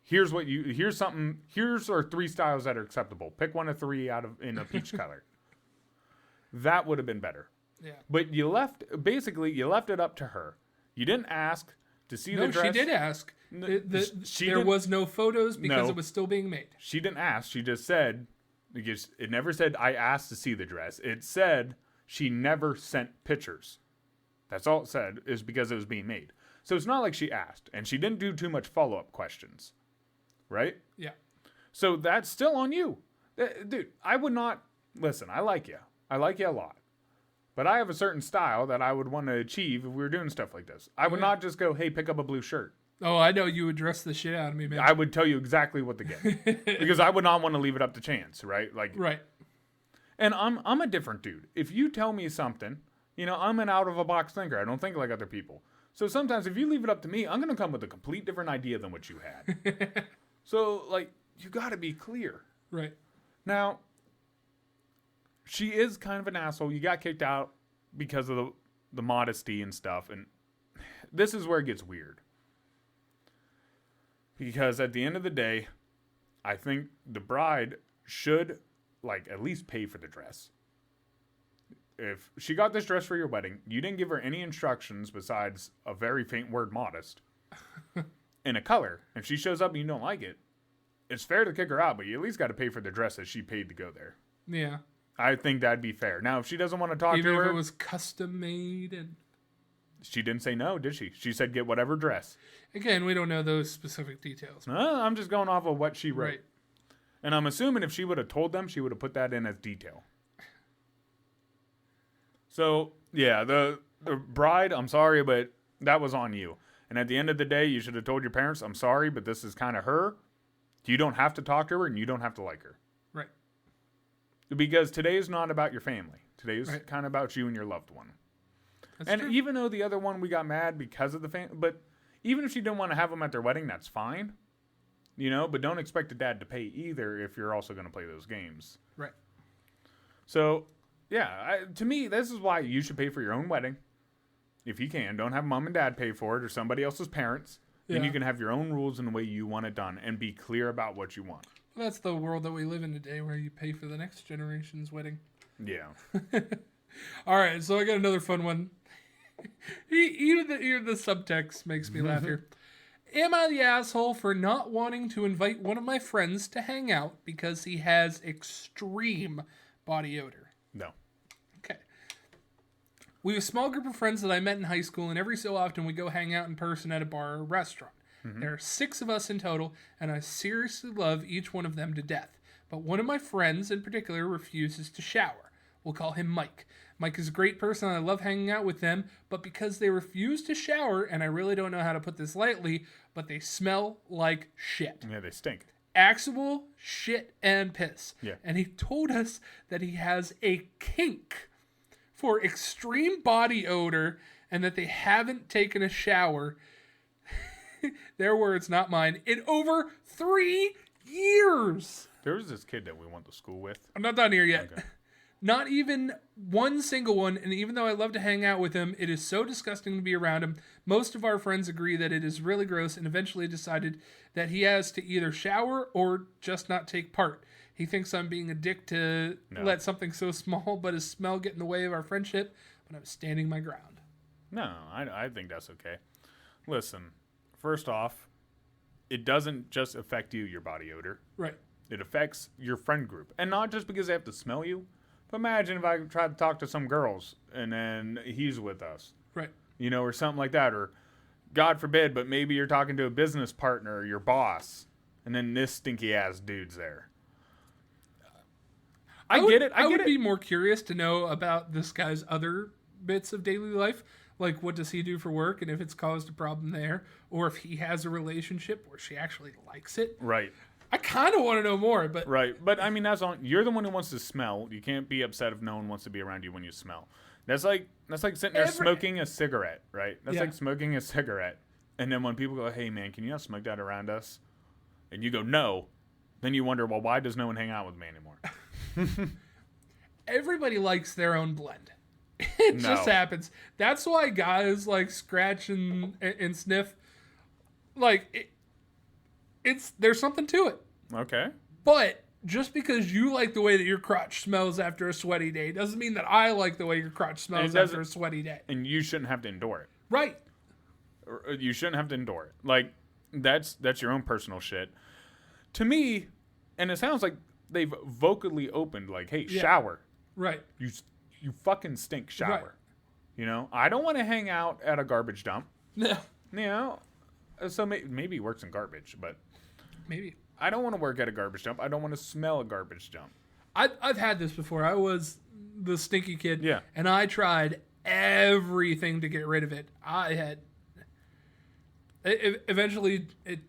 Here's our 3 styles that are acceptable. Pick one of 3 in a peach color. That would have been better. Yeah. But you left it up to her. You didn't ask to see the dress. No, she did ask. There was no photos because it was still being made. She didn't ask. She just said, because it never said, I asked to see the dress. It said she never sent pictures. That's all it said, is because it was being made. So it's not like she asked. And she didn't do too much follow-up questions. Right? Yeah. So that's still on you. Dude, I would not... Listen, I like you. I like you a lot. But I have a certain style that I would want to achieve if we were doing stuff like this. I would not just go, hey, pick up a blue shirt. Oh, I know you would dress the shit out of me, man. I would tell you exactly what to get. Because I would not want to leave it up to chance, right? Like, right. And I'm a different dude. If you tell me something, I'm an out-of-a-box thinker. I don't think like other people. So sometimes if you leave it up to me, I'm going to come with a complete different idea than what you had. So, like, you got to be clear. Right. Now, she is kind of an asshole. You got kicked out because of the modesty and stuff. And this is where it gets weird. Because at the end of the day, I think the bride should, like, at least pay for the dress. If she got this dress for your wedding, you didn't give her any instructions besides a very faint word modest. In a color. If she shows up and you don't like it, it's fair to kick her out, but you at least got to pay for the dress that she paid to go there. Yeah. I think that'd be fair. Now, if she doesn't want to talk to her... Even if it was custom made and... She didn't say no, did she? She said get whatever dress. Again, we don't know those specific details. I'm just going off of what she wrote. Right. And I'm assuming if she would have told them, she would have put that in as detail. So, yeah, the bride, I'm sorry, but that was on you. And at the end of the day, you should have told your parents, I'm sorry, but this is kind of her. You don't have to talk to her, and you don't have to like her. Right. Because today is not about your family. Today is kind of about you and your loved one. That's true. Even though the other one, we got mad because of the family, but even if she didn't want to have them at their wedding, that's fine. But don't expect a dad to pay either if you're also going to play those games. Right. So, yeah, to me, this is why you should pay for your own wedding. If you can. Don't have mom and dad pay for it or somebody else's parents. Yeah. And you can have your own rules and the way you want it done and be clear about what you want. Well, that's the world that we live in today where you pay for the next generation's wedding. Yeah. All right, so I got another fun one. Even the subtext makes me laugh here. Am I the asshole for not wanting to invite one of my friends to hang out because he has extreme body odor? No. Okay. We have a small group of friends that I met in high school, and every so often we go hang out in person at a bar or restaurant. Mm-hmm. There are 6 of us in total, and I seriously love each one of them to death. But one of my friends in particular refuses to shower. We'll call him Mike. Mike is a great person, and I love hanging out with them, but because they refuse to shower, and I really don't know how to put this lightly, but they smell like shit. Yeah, they stink. Actual shit and piss. Yeah. And he told us that he has a kink for extreme body odor and that they haven't taken a shower, their words, not mine, in over 3 years. There was this kid that we went to school with. I'm not done here yet. Okay. Not even one single one, and even though I love to hang out with him, it is so disgusting to be around him. Most of our friends agree that it is really gross and eventually decided that he has to either shower or just not take part. He thinks I'm being a dick to let something so small but his smell get in the way of our friendship, but I'm standing my ground. No, I think that's okay. Listen, first off, it doesn't just affect you, your body odor. Right. It affects your friend group. And not just because they have to smell you, but imagine if I tried to talk to some girls and then he's with us. Right. You know, or something like that. Or, God forbid, but maybe you're talking to a business partner or your boss, and then this stinky ass dude's there. I get it. I would be more curious to know about this guy's other bits of daily life. Like, what does he do for work, and if it's caused a problem there, or if he has a relationship where she actually likes it. Right. I kind of want to know more, but... Right. But, I mean, that's on... You're the one who wants to smell. You can't be upset if no one wants to be around you when you smell. That's like sitting there smoking a cigarette, right? That's like smoking a cigarette. And then when people go, hey, man, can you not smoke that around us? And you go, no. Then you wonder, well, why does no one hang out with me anymore? Everybody likes their own blend. It just happens. That's why guys like scratch and sniff. Like, there's something to it. Okay. But just because you like the way that your crotch smells after a sweaty day doesn't mean that I like the way your crotch smells after a sweaty day. And you shouldn't have to endure it. Right. You shouldn't have to endure it. Like, that's your own personal shit. To me, and it sounds like they've vocally opened, like, hey, shower. Right. You fucking stink, shower. Right. You know? I don't want to hang out at a garbage dump. No. You know? So maybe he works in garbage, but... Maybe. I don't want to work at a garbage dump. I don't want to smell a garbage dump. I've had this before. I was the stinky kid. Yeah. And I tried everything to get rid of it. Eventually, it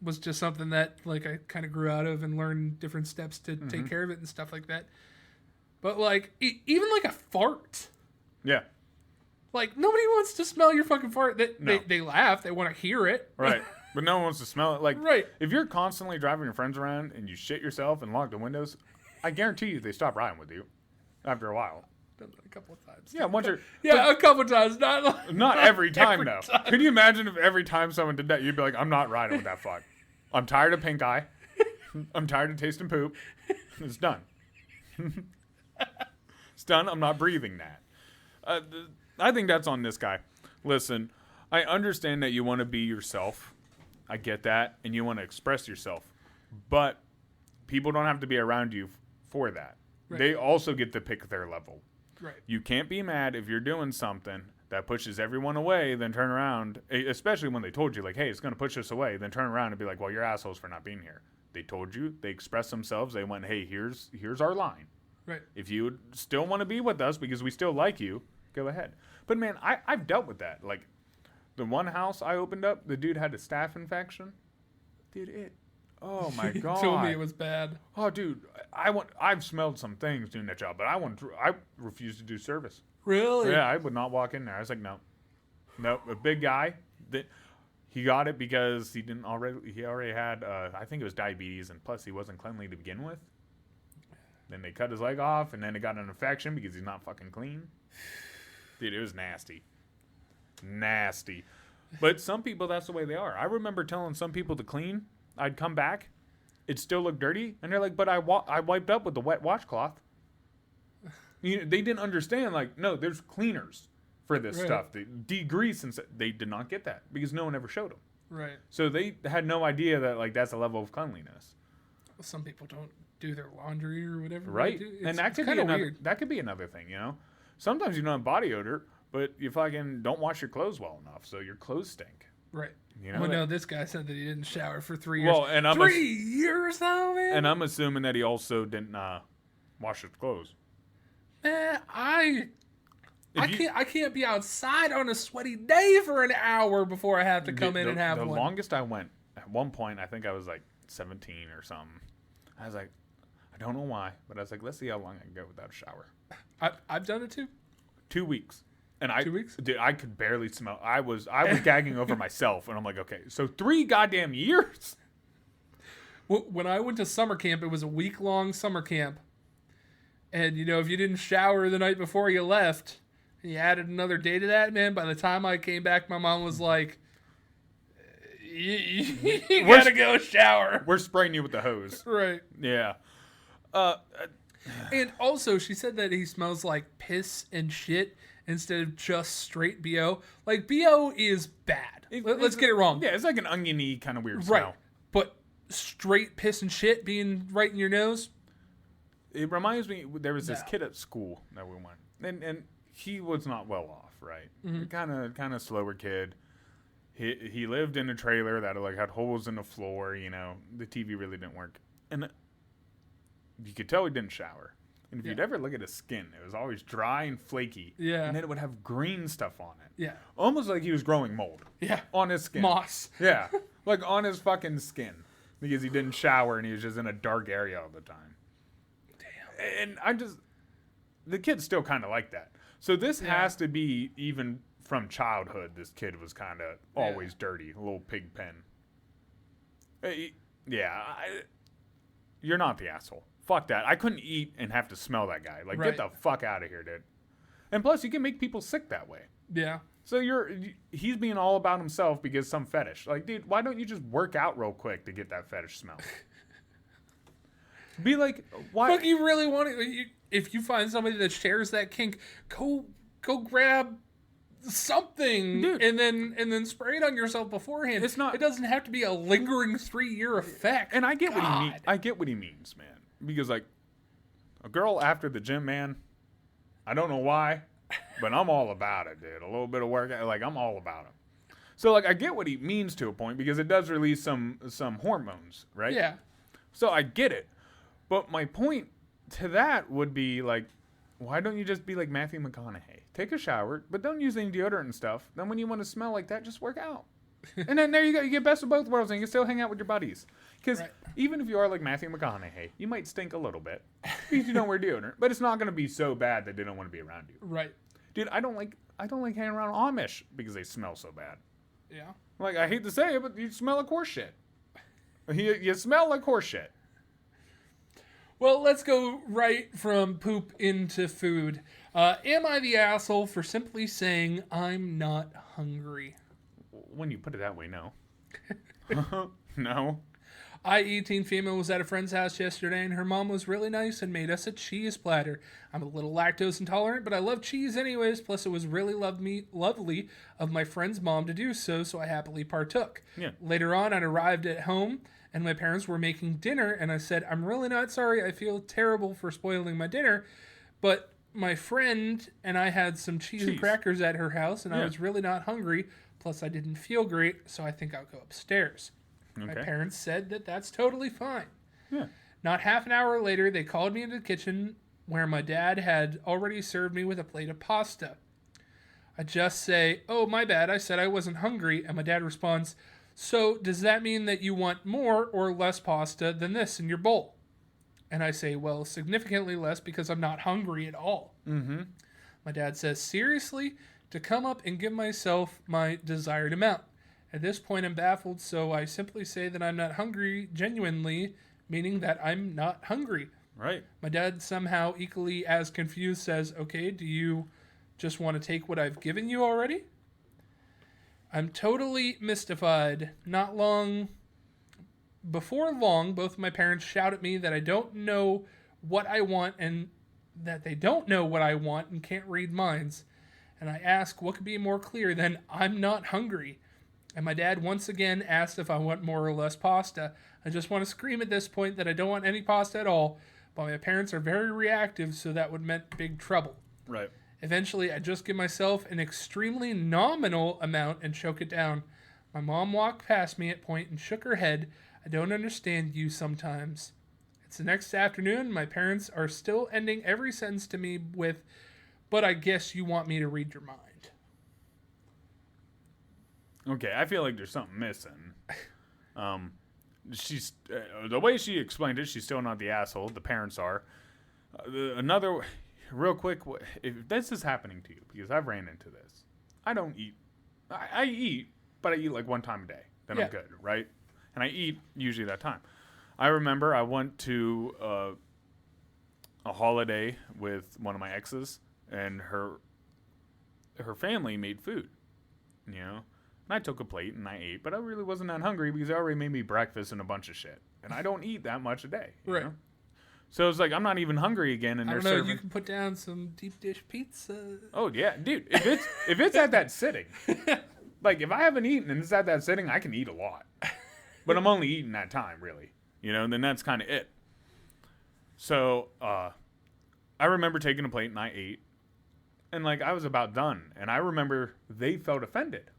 was just something that like I kind of grew out of and learned different steps to take care of it and stuff like that. But like, even like a fart. Yeah. Like, nobody wants to smell your fucking fart. They laugh. They want to hear it. Right. But no one wants to smell it. Like, right. If you're constantly driving your friends around and you shit yourself and lock the windows, I guarantee you they stop riding with you after a while. Done that a couple of times. Yeah, once you're... a couple of times. Not every time, though. Could you imagine if every time someone did that, you'd be like, I'm not riding with that fuck. I'm tired of pink eye. I'm tired of tasting poop. It's done. It's done. I'm not breathing that. I think that's on this guy. Listen, I understand that you want to be yourself. I get that. And you want to express yourself. But people don't have to be around you for that. Right. They also get to pick their level. Right. You can't be mad if you're doing something that pushes everyone away, then turn around, especially when they told you, like, hey, it's going to push us away, then turn around and be like, well, you're assholes for not being here. They told you. They expressed themselves. They went, hey, here's our line. Right. If you still want to be with us because we still like you, go ahead. But, man, I've dealt with that. Like, the one house I opened up, the dude had a staph infection. Dude, oh, my God. Told me it was bad. Oh, dude, I've smelled some things doing that job, but I refused to do service. Really? Yeah, I would not walk in there. I was like, no. A big guy. He got it because he already had, I think it was diabetes, and plus he wasn't cleanly to begin with. Then they cut his leg off, and then it got an infection because he's not fucking clean. Dude, it was nasty. Nasty. But some people, that's the way they are. I remember telling some people to clean. I'd come back. It still looked dirty. And they're like, but I wiped up with the wet washcloth. They didn't understand, like, no, there's cleaners for this stuff. They degrease, and they did not get that because no one ever showed them. Right. So they had no idea that, like, that's a level of cleanliness. Some people don't do their laundry or whatever. Right. And that could be weird. That could be another thing, you know? Sometimes you don't have body odor, but you fucking don't wash your clothes well enough, so your clothes stink. Right. You know, well, no, this guy said that he didn't shower for 3 years. Well, and 3 years though, man. And I'm assuming that he also didn't wash his clothes. Man, I can't be outside on a sweaty day for an hour before I have to come in and have one. The longest I went, at one point, I think I was like 17 or something. I was like, I don't know why, but I was like, let's see how long I can go without a shower. I've done it too. 2 weeks. And 2 weeks? Dude, I could barely smell. I was gagging over myself, and I'm like, okay, so 3 goddamn years? When I went to summer camp, it was a week-long summer camp. And, if you didn't shower the night before you left, and you added another day to that, man, by the time I came back, my mom was like, you gotta go shower. We're spraying you with the hose. Right. Yeah. And also, she said that he smells like piss and shit instead of just straight BO. Like, BO is bad. Let's get it wrong. Yeah, it's like an oniony kind of weird Right. smell. But straight piss and shit being right in your nose? It reminds me, there was this kid at school that we went, and he was not well off, right? Mm-hmm. Kind of slower kid. He lived in a trailer that like had holes in the floor. The TV really didn't work, and you could tell he didn't shower. And if you'd ever look at his skin, it was always dry and flaky. Yeah. And then it would have green stuff on it. Yeah. Almost like he was growing mold. Yeah. On his skin. Moss. Yeah. Like on his fucking skin. Because he didn't shower and he was just in a dark area all the time. Damn. And the kid's still kind of like that. So this has to be, even from childhood, this kid was kind of always dirty. A little pig pen. You're not the asshole. Fuck that. I couldn't eat and have to smell that guy. Like, get the fuck out of here, dude. And plus, you can make people sick that way. Yeah. So he's being all about himself because some fetish. Like, dude, why don't you just work out real quick to get that fetish smell? Be like, why? Look, you really want it. If you find somebody that shares that kink, go grab something, dude, and then spray it on yourself beforehand. It's not. It doesn't have to be a lingering 3-year effect. And I get what he means. I get what he means, man. Because like a girl after the gym, man. I don't know why, but I'm all about it, dude. A little bit of workout, like I'm all about it. So like I get what he means to a point because it does release some hormones, right? Yeah. So I get it. But my point to that would be like, why don't you just be like Matthew McConaughey? Take a shower, but don't use any deodorant and stuff. Then when you want to smell like that, just work out. And then there you go. You get best of both worlds and you can still hang out with your buddies. Because even if you are like Matthew McConaughey, you might stink a little bit because you don't wear deodorant. But it's not going to be so bad that they don't want to be around you. Right. Dude, I don't like hanging around Amish because they smell so bad. Yeah. Like, I hate to say it, but you smell like horse shit. You smell like horse shit. Well, let's go right from poop into food. Am I the asshole for simply saying I'm not hungry? When you put it that way, no. No. I, 18 female, was at a friend's house yesterday, and her mom was really nice and made us a cheese platter. I'm a little lactose intolerant, but I love cheese anyways, plus it was really lovely of my friend's mom to do so I happily partook. Yeah. Later on, I arrived at home, and my parents were making dinner, and I said, I'm really not sorry, I feel terrible for spoiling my dinner, but my friend and I had some cheese and crackers at her house, and I was really not hungry, plus I didn't feel great, so I think I'll go upstairs. Okay. My parents said that that's totally fine. Yeah. Not half an hour later, they called me into the kitchen where my dad had already served me with a plate of pasta. I just say, oh, my bad, I said I wasn't hungry, and my dad responds, so does that mean that you want more or less pasta than this in your bowl? And I say, well, significantly less because I'm not hungry at all. Mm-hmm. My dad says, seriously? To come up and give myself my desired amount. At this point, I'm baffled, so I simply say that I'm not hungry genuinely, meaning that I'm not hungry. Right. My dad, somehow equally as confused, says, okay, do you just want to take what I've given you already? I'm totally mystified. Before long, both of my parents shout at me that I don't know what I want and that they don't know what I want and can't read minds. And I ask, what could be more clear than I'm not hungry? And my dad once again asked if I want more or less pasta. I just want to scream at this point that I don't want any pasta at all, but my parents are very reactive, so that would meant big trouble. Right. Eventually, I just give myself an extremely nominal amount and choke it down. My mom walked past me at point and shook her head. I don't understand you sometimes. It's the next afternoon. My parents are still ending every sentence to me with, but I guess you want me to read your mind. Okay, I feel like there's something missing. She's the way she explained it, she's still not the asshole. The parents are. Another, real quick, if this is happening to you, because I've ran into this, I don't eat. I eat, but I eat like one time a day. Then I'm good, right? And I eat usually that time. I remember I went to a holiday with one of my exes, and her family made food, you know. And I took a plate and I ate, but I really wasn't that hungry because they already made me breakfast and a bunch of shit, and I don't eat that much a day, you know? So it's like I'm not even hungry again, and I they're don't know. serving. You can put down some deep dish pizza. Oh yeah, dude. If it's at that sitting, like if I haven't eaten and it's at that sitting, I can eat a lot, but I'm only eating that time, really, you know. And then that's kind of it. So I remember taking a plate and I ate, and like I was about done, and I remember they felt offended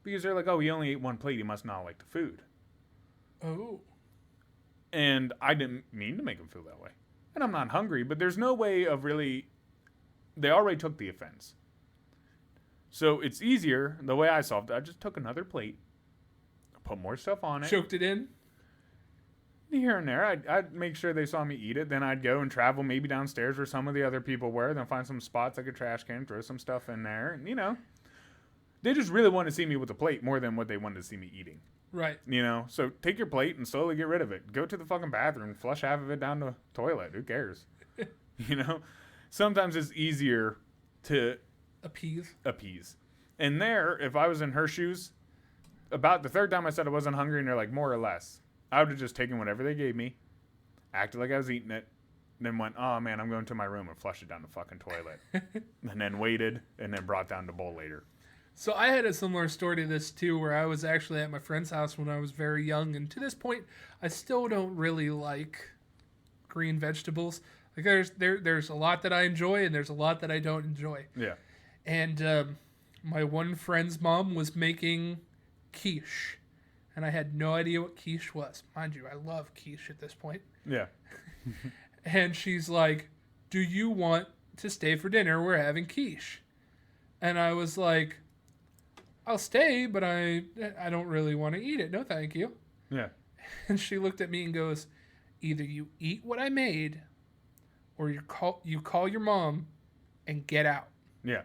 because they're like, "Oh, he only ate one plate. He must not like the food." Oh. And I didn't mean to make them feel that way. And I'm not hungry, but there's no way of really... They already took the offense. So it's easier, the way I solved it, I just took another plate, put more stuff on it. Choked it in? Here and there. I'd make sure they saw me eat it. Then I'd go and travel maybe downstairs where some of the other people were. Then find some spots like a trash can, throw some stuff in there. And, you know, they just really wanted to see me with the plate more than what they wanted to see me eating. Right. You know, so take your plate and slowly get rid of it. Go to the fucking bathroom, flush half of it down the toilet. Who cares? You know, sometimes it's easier to appease. And there, if I was in her shoes, about the third time I said I wasn't hungry, and they're like, more or less, I would have just taken whatever they gave me, acted like I was eating it, then went, oh man, I'm going to my room and flushed it down the fucking toilet. And then waited, and then brought down the bowl later. So I had a similar story to this too, where I was actually at my friend's house when I was very young, and to this point, I still don't really like green vegetables. Like there's a lot that I enjoy, and there's a lot that I don't enjoy. Yeah. And my one friend's mom was making quiche, and I had no idea what quiche was. Mind you, I love quiche at this point. Yeah. And she's like, "Do you want to stay for dinner? We're having quiche." And I was like, "I'll stay, but I don't really want to eat it. No, thank you." Yeah. And she looked at me and goes, "Either you eat what I made, or you call your mom and get out." Yeah.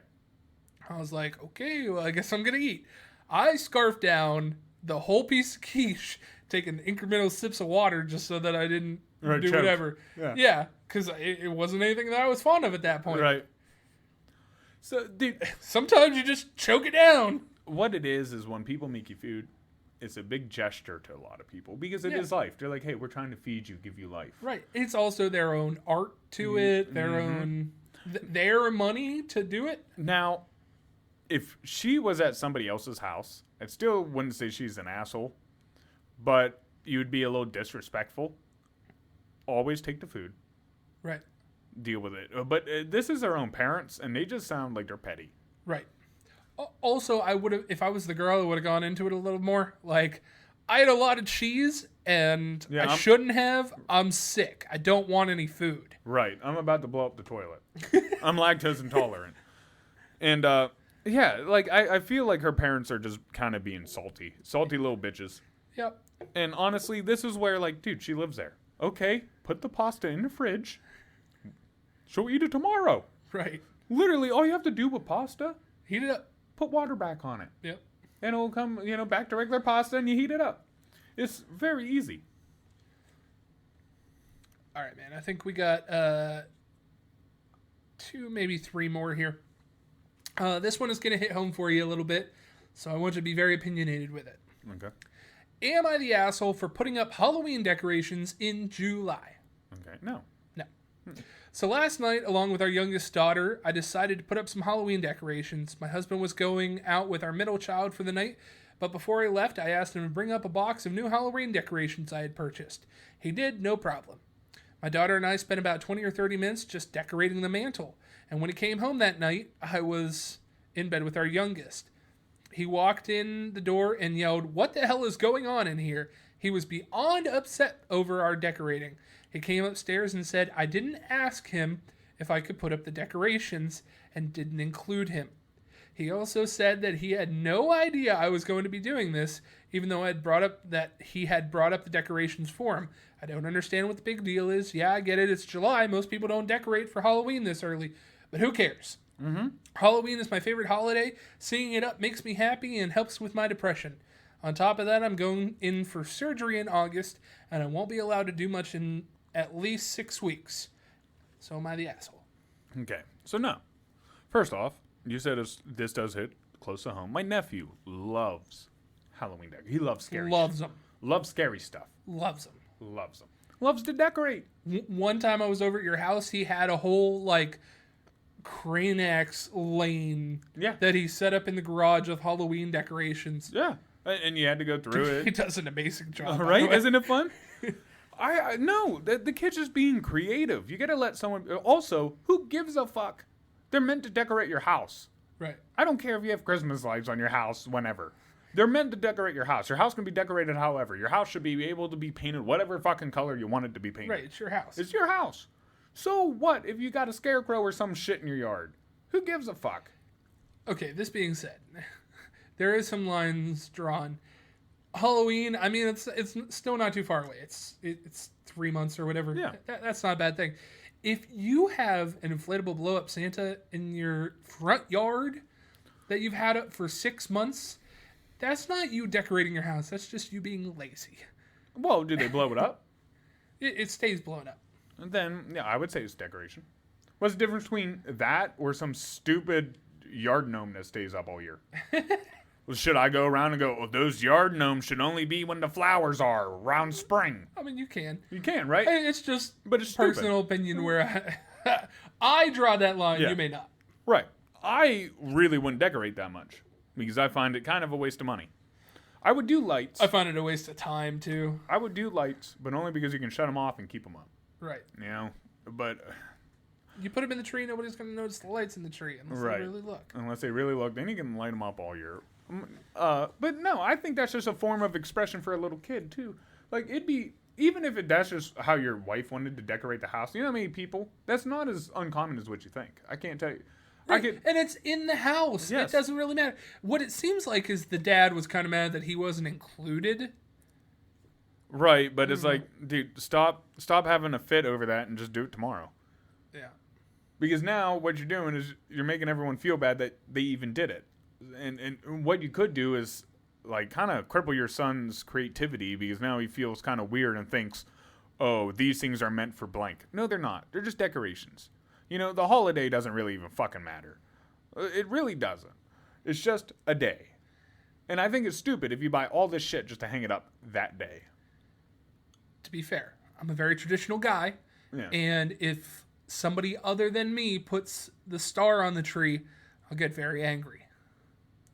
I was like, "Okay, well, I guess I'm going to eat." I scarfed down the whole piece of quiche, taking incremental sips of water just so that I didn't do choke. whatever. Yeah. Yeah, because it wasn't anything that I was fond of at that point. Right. So, dude, sometimes you just choke it down. What it is when people make you food, it's a big gesture to a lot of people because it is life. They're like, hey, we're trying to feed you, give you life. Right. It's also their own art to it, their own, their money to do it. Now, if she was at somebody else's house, I still wouldn't say she's an asshole, but you'd be a little disrespectful. Always take the food. Right. Deal with it. But this is their own parents, and they just sound like they're petty. Right. Also, I would have, if I was the girl, I would have gone into it a little more. Like, I had a lot of cheese, and I shouldn't have. I'm sick. I don't want any food. Right. I'm about to blow up the toilet. I'm lactose intolerant. And, yeah, like, I feel like her parents are just kind of being salty. Salty little bitches. Yep. And honestly, this is where, like, dude, she lives there. Okay, put the pasta in the fridge. She'll eat it tomorrow. Right. Literally, all you have to do with pasta, heat it up. Put water back on it. Yep. And it'll come, back to regular pasta, and you heat it up. It's very easy. All right, man. I think we got 2, maybe 3 more here. This one is going to hit home for you a little bit, so I want you to be very opinionated with it. Okay. Am I the asshole for putting up Halloween decorations in July? Okay. No. So last night, along with our youngest daughter, I decided to put up some Halloween decorations. My husband was going out with our middle child for the night, but before he left, I asked him to bring up a box of new Halloween decorations I had purchased. He did, no problem. My daughter and I spent about 20 or 30 minutes just decorating the mantle, and when he came home that night, I was in bed with our youngest. He walked in the door and yelled, "What the hell is going on in here?" He was beyond upset over our decorating. He came upstairs and said I didn't ask him if I could put up the decorations and didn't include him. He also said that he had no idea I was going to be doing this, even though he had brought up the decorations for him. I don't understand what the big deal is. Yeah, I get it. It's July. Most people don't decorate for Halloween this early, but who cares? Mm-hmm. Halloween is my favorite holiday. Seeing it up makes me happy and helps with my depression. On top of that, I'm going in for surgery in August, and I won't be allowed to do much in at least 6 weeks. So am I the asshole? Okay, so no. First off, you said this does hit close to home. My nephew loves Halloween decorating. He loves scary Loves them. Loves scary stuff. Loves them. Loves them. Loves to decorate. One time I was over at your house, he had a whole, like, Cranax lane that he set up in the garage with Halloween decorations. Yeah. And you had to go through He it. does an amazing job. Right? Isn't it fun? No, the kid's just being creative. You got to let someone... Also, who gives a fuck? They're meant to decorate your house. Right. I don't care if you have Christmas lights on your house whenever. They're meant to decorate your house. Your house can be decorated however. Your house should be able to be painted whatever fucking color you want it to be painted. Right, it's your house. It's your house. So what if you got a scarecrow or some shit in your yard? Who gives a fuck? Okay, this being said, there is some lines drawn. Halloween, I mean, it's still not too far away. It's 3 months or whatever. Yeah. That's not a bad thing. If you have an inflatable blow-up Santa in your front yard that you've had up for 6 months, that's not you decorating your house. That's just you being lazy. Well, do they blow it up? It stays blown up. And then, yeah, I would say it's decoration. What's the difference between that or some stupid yard gnome that stays up all year? Well, should I go around and go, oh, those yard gnomes should only be when the flowers are around spring? I mean, you can. You can, right? It's just But it's personal opinion where I draw that line. Yeah. You may not. Right. I really wouldn't decorate that much because I find it kind of a waste of money. I would do lights. I find it a waste of time, too. I would do lights, but only because you can shut them off and keep them up. Right. You know? But... You put them in the tree, nobody's going to notice the lights in the tree unless they really look. Unless they really look. Then you can light them up all year. But no, I think that's just a form of expression for a little kid, too. Like, it'd be... Even if that's just how your wife wanted to decorate the house, you know how many people? That's not as uncommon as what you think. I can't tell you. Right. And it's in the house. Yes. It doesn't really matter. What it seems like is the dad was kind of mad that he wasn't included. Right, but it's like, dude, stop having a fit over that and just do it tomorrow. Yeah. Because now what you're doing is you're making everyone feel bad that they even did it. And what you could do is like kind of cripple your son's creativity because now he feels kind of weird and thinks, oh, these things are meant for blank. No, they're not. They're just decorations. You know, the holiday doesn't really even fucking matter. It really doesn't. It's just a day. And I think it's stupid if you buy all this shit just to hang it up that day. To be fair, I'm a very traditional guy. Yeah. And if somebody other than me puts the star on the tree, I'll get very angry.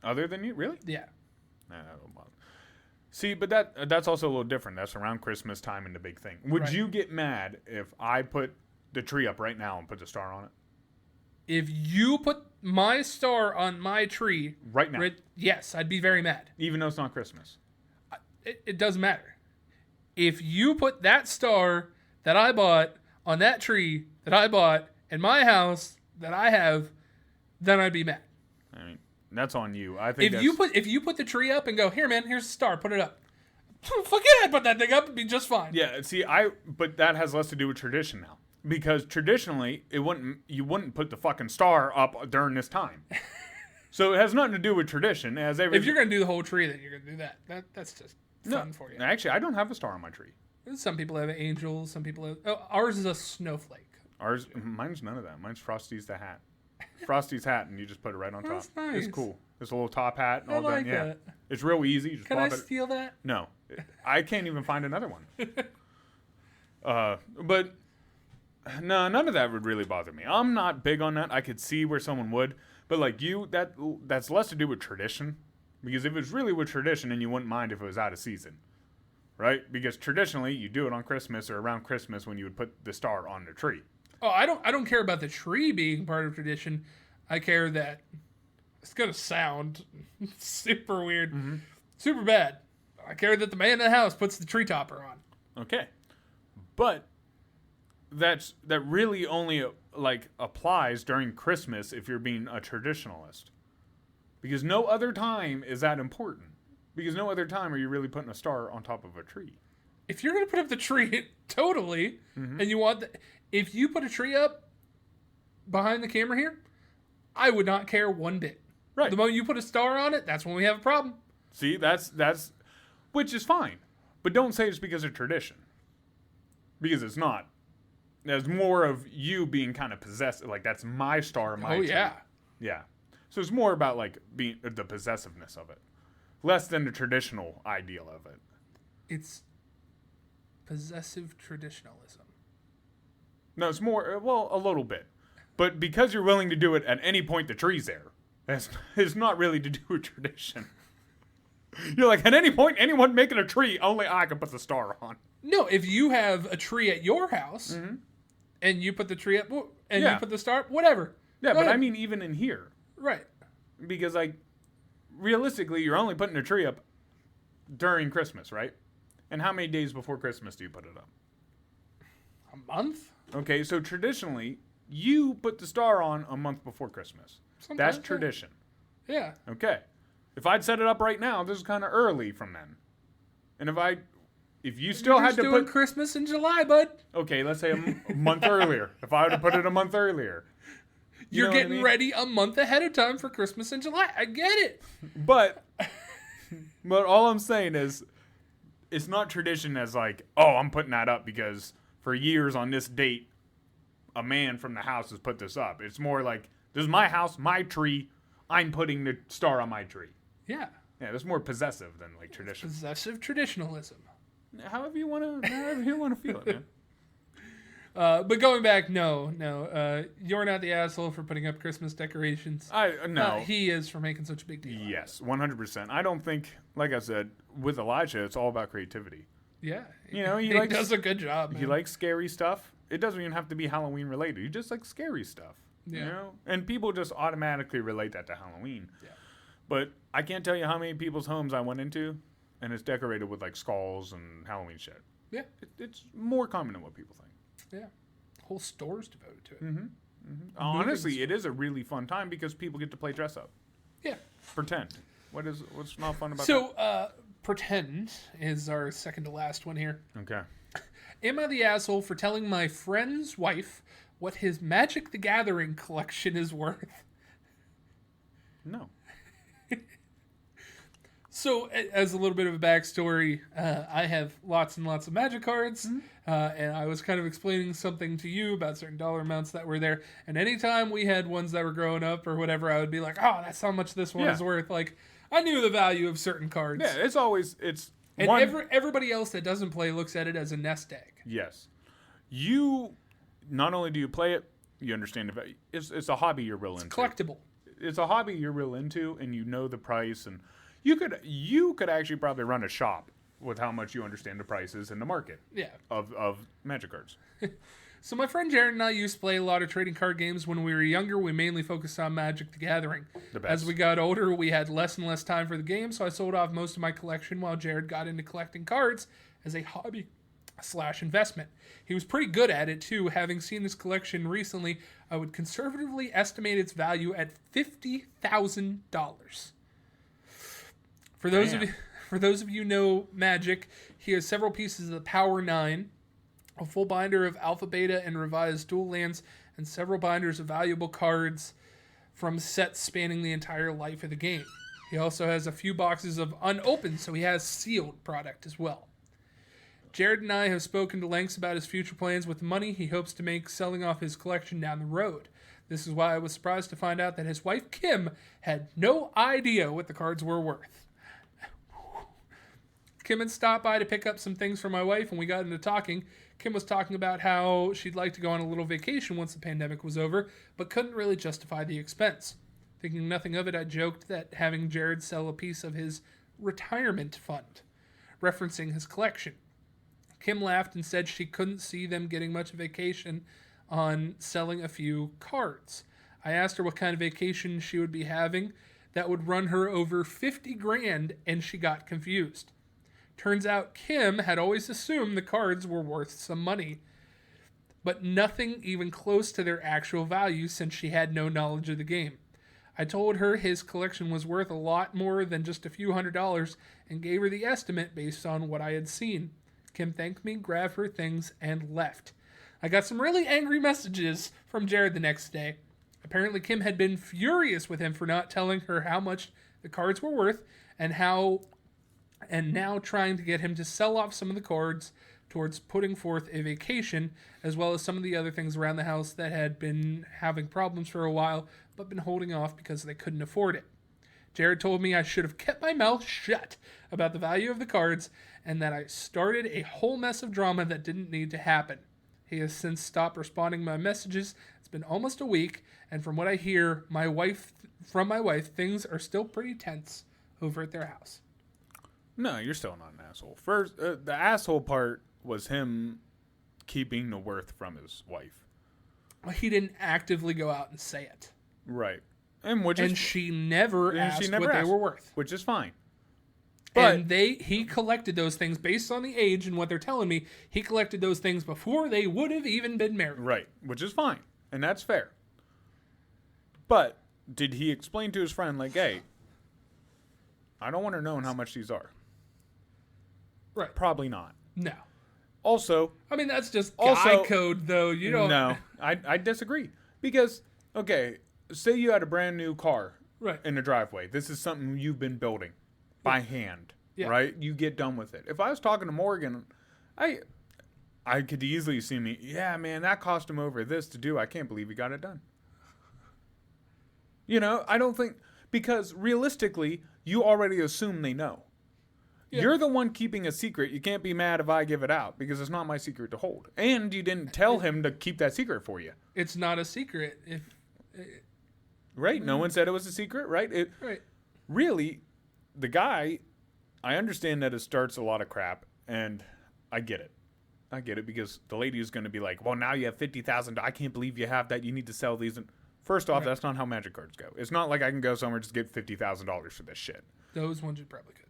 Other than you? Really? Yeah. See, but that's also a little different. That's around Christmas time and the big thing. Would you get mad if I put the tree up right now and put the star on it? If you put my star on my tree... Right now? Yes, I'd be very mad. Even though it's not Christmas? It doesn't matter. If you put that star that I bought on that tree that I bought in my house that I have, then I'd be mad. I mean, that's on you. I think if you put the tree up and go, here, man, here's the star, put it up. Fuck yeah, I'd put that thing up, it'd be just fine. Yeah, see, but that has less to do with tradition now. Because traditionally, you wouldn't put the fucking star up during this time. So it has nothing to do with tradition. If you're going to do the whole tree, then you're going to do that. That's just fun for you. Actually, I don't have a star on my tree. Some people have angels. Some people have... Oh, ours is a snowflake. Mine's none of that. Mine's Frosty's the hat. Frosty's hat, and you just put it right on top. That's nice. It's cool. It's a little top hat. And I all like done. Yeah. that. It's real easy. You just Can I steal that? No. I can't even find another one. But... No, none of that would really bother me. I'm not big on that. I could see where someone would. But like you, that's less to do with tradition. Because if it was really with tradition, then you wouldn't mind if it was out of season. Right? Because traditionally, you do it on Christmas or around Christmas when you would put the star on the tree. Oh, I don't care about the tree being part of tradition. I care that it's going to sound super weird. Mm-hmm. Super bad. I care that the man in the house puts the tree topper on. Okay. But... that really only like applies during Christmas if you're being a traditionalist. Because no other time is that important. Because no other time are you really putting a star on top of a tree. If you're going to put up the tree, totally, and you want... if you put a tree up behind the camera here, I would not care one bit. Right. The moment you put a star on it, that's when we have a problem. See, that's which is fine. But don't say it's because of tradition. Because it's not. There's more of you being kind of possessed. Like, that's my star, my tree. yeah. Yeah. So it's more about, like, being the possessiveness of it. Less than the traditional ideal of it. It's possessive traditionalism. No, it's more, well, a little bit. But because you're willing to do it at any point the tree's there, it's not really to do with tradition. You're like, at any point, anyone making a tree, only I can put the star on. No, if you have a tree at your house, and you put the tree up, and you put the star up, whatever. Yeah, Go but ahead. I mean even in here. Right. Because, like, realistically, you're only putting a tree up during Christmas, right? And how many days before Christmas do you put it up? A month? Okay, so traditionally, you put the star on a month before Christmas. Sometimes, That's tradition. Yeah. Okay. If I'd set it up right now, this is kind of early from then. And if you still had to doing put Christmas in July, bud. Okay, let's say a month earlier. If I would have put it a month earlier. You're know what I getting mean? ready a month ahead of time for Christmas in July. I get it. But all I'm saying is, it's not tradition as like, oh, I'm putting that up because for years on this date, a man from the house has put this up. It's more like, this is my house, my tree. I'm putting the star on my tree. Yeah. Yeah, that's more possessive than like tradition. Possessive traditionalism. However you want to feel it, man. But going back, no. You're not the asshole for putting up Christmas decorations. No. He is for making such a big deal. Yes, 100%. I don't think, like I said, with Elijah, it's all about creativity. Yeah. You know, he does a good job, man. He likes scary stuff. It doesn't even have to be Halloween related. He just likes scary stuff. Yeah. You know? And people just automatically relate that to Halloween. Yeah. But I can't tell you how many people's homes I went into, and it's decorated with like skulls and Halloween shit. Yeah. It's more common than what people think. Yeah. Whole stores devoted to it. Mm-hmm. Honestly, it is a really fun time because people get to play dress up. Yeah. Pretend. What's not fun about that? So, pretend is our second to last one here. Okay. Am I the asshole for telling my friend's wife what his Magic the Gathering collection is worth? No. So, as a little bit of a backstory, I have lots and lots of Magic cards, and I was kind of explaining something to you about certain dollar amounts that were there. And anytime we had ones that were growing up or whatever, I would be like, "Oh, that's how much this one is worth." Like, I knew the value of certain cards. Yeah, And everybody else that doesn't play looks at it as a nest egg. Yes. You, not only do you play it, you understand the value. It's a hobby you're real into. Collectible. It's a hobby you're real into, and you know the price, and you could actually probably run a shop with how much you understand the prices in the market. Yeah. Of Magic cards. So my friend Jared and I used to play a lot of trading card games when we were younger. We mainly focused on Magic the Gathering. The best. As we got older, we had less and less time for the game, so I sold off most of my collection while Jared got into collecting cards as a hobby/investment. He was pretty good at it too. Having seen his collection recently, I would conservatively estimate its value at $50,000. For those of you who know Magic, he has several pieces of the Power 9, a full binder of Alpha, Beta, and Revised dual lands, and several binders of valuable cards from sets spanning the entire life of the game. He also has a few boxes of unopened, so he has sealed product as well. Jared and I have spoken to lengths about his future plans with the money he hopes to make selling off his collection down the road. This is why I was surprised to find out that his wife, Kim, had no idea what the cards were worth. Kim had stopped by to pick up some things for my wife, and we got into talking. Kim was talking about how she'd like to go on a little vacation once the pandemic was over, but couldn't really justify the expense. Thinking nothing of it, I joked that having Jared sell a piece of his retirement fund, referencing his collection. Kim laughed and said she couldn't see them getting much vacation on selling a few cards. I asked her what kind of vacation she would be having that would run her over 50 grand, and she got confused. Turns out Kim had always assumed the cards were worth some money, but nothing even close to their actual value since she had no knowledge of the game. I told her his collection was worth a lot more than just a few $100s and gave her the estimate based on what I had seen. Kim thanked me, grabbed her things, and left. I got some really angry messages from Jared the next day. Apparently Kim had been furious with him for not telling her how much the cards were worth and now trying to get him to sell off some of the cards towards putting forth a vacation, as well as some of the other things around the house that had been having problems for a while, but been holding off because they couldn't afford it. Jared told me I should have kept my mouth shut about the value of the cards, and that I started a whole mess of drama that didn't need to happen. He has since stopped responding to my messages. It's been almost a week, and from what I hear, from my wife, things are still pretty tense over at their house. No, you're still not an asshole. First, the asshole part was him keeping the worth from his wife. He didn't actively go out and say it. Right. She never asked what they were worth. Which is fine. But and he collected those things based on the age and what they're telling me. He collected those things before they would have even been married. Right, which is fine. And that's fair. But did he explain to his friend, like, hey, I don't want to know how much these are? Right. Probably not. No. Also, I mean, that's just guy code, though. You don't. No, I disagree. Because, okay, say you had a brand new car in the driveway. This is something you've been building by hand, right? You get done with it. If I was talking to Morgan, I could easily see me, yeah, man, that cost him over this to do. I can't believe he got it done. You know, I don't think, because realistically, you already assume they know. Yeah. You're the one keeping a secret. You can't be mad if I give it out because it's not my secret to hold. And you didn't tell him to keep that secret for you. It's not a secret. Right? No one said it was a secret, right? Right. Really, the guy, I understand that it starts a lot of crap, and I get it. I get it because the lady is going to be like, well, now you have $50,000. I can't believe you have that. You need to sell these. And first off, that's not how magic cards go. It's not like I can go somewhere and just get $50,000 for this shit. Those ones you probably could.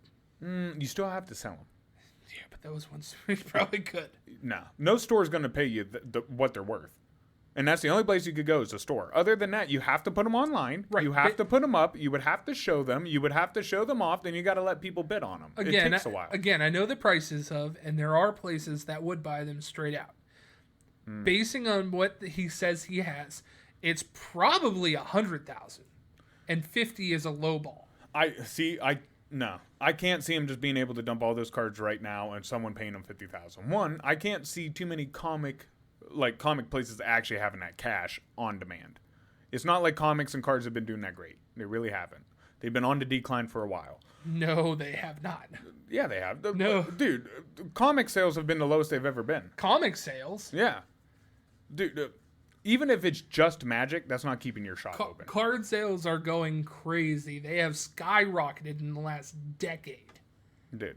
You still have to sell them. Yeah, but those ones you probably could. No store is going to pay you what they're worth. And that's the only place you could go is a store. Other than that, you have to put them online. Right. You have to put them up. You would have to show them. You would have to show them off. Then you got to let people bid on them. Again, it takes a while. Again, I know the prices of, and there are places that would buy them straight out. Basing on what he says he has, it's probably 100,000, and 50 is a low ball. No, I can't see him just being able to dump all those cards right now and someone paying him 50,000. One, I can't see too many comic places actually having that cash on demand. It's not like comics and cards have been doing that great. They really haven't. They've been on the decline for a while. No, they have not. Yeah, they have. No. Dude, comic sales have been the lowest they've ever been. Comic sales? Yeah. Dude, even if it's just magic, that's not keeping your shop open. Card sales are going crazy. They have skyrocketed in the last decade. Dude,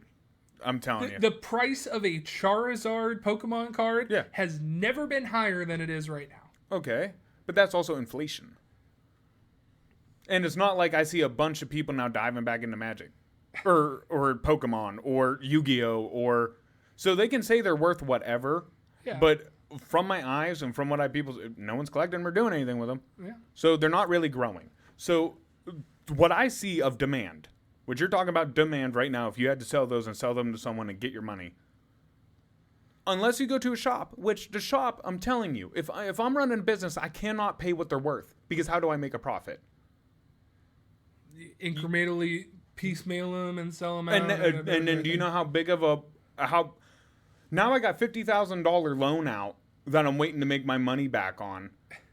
I'm telling you. The price of a Charizard Pokemon card has never been higher than it is right now. Okay, but that's also inflation. And it's not like I see a bunch of people now diving back into Magic. or Pokemon or Yu-Gi-Oh! Or so they can say they're worth whatever, but from my eyes and from what no one's collecting them or doing anything with them. Yeah. So they're not really growing. So what I see of demand, what you're talking about demand right now, if you had to sell those and sell them to someone and get your money, unless you go to a shop, which the shop, I'm telling you, if I'm running a business, I cannot pay what they're worth because how do I make a profit? Incrementally piecemeal them and sell them out. And then do you know how big of how... Now I got $50,000 loan out that I'm waiting to make my money back on,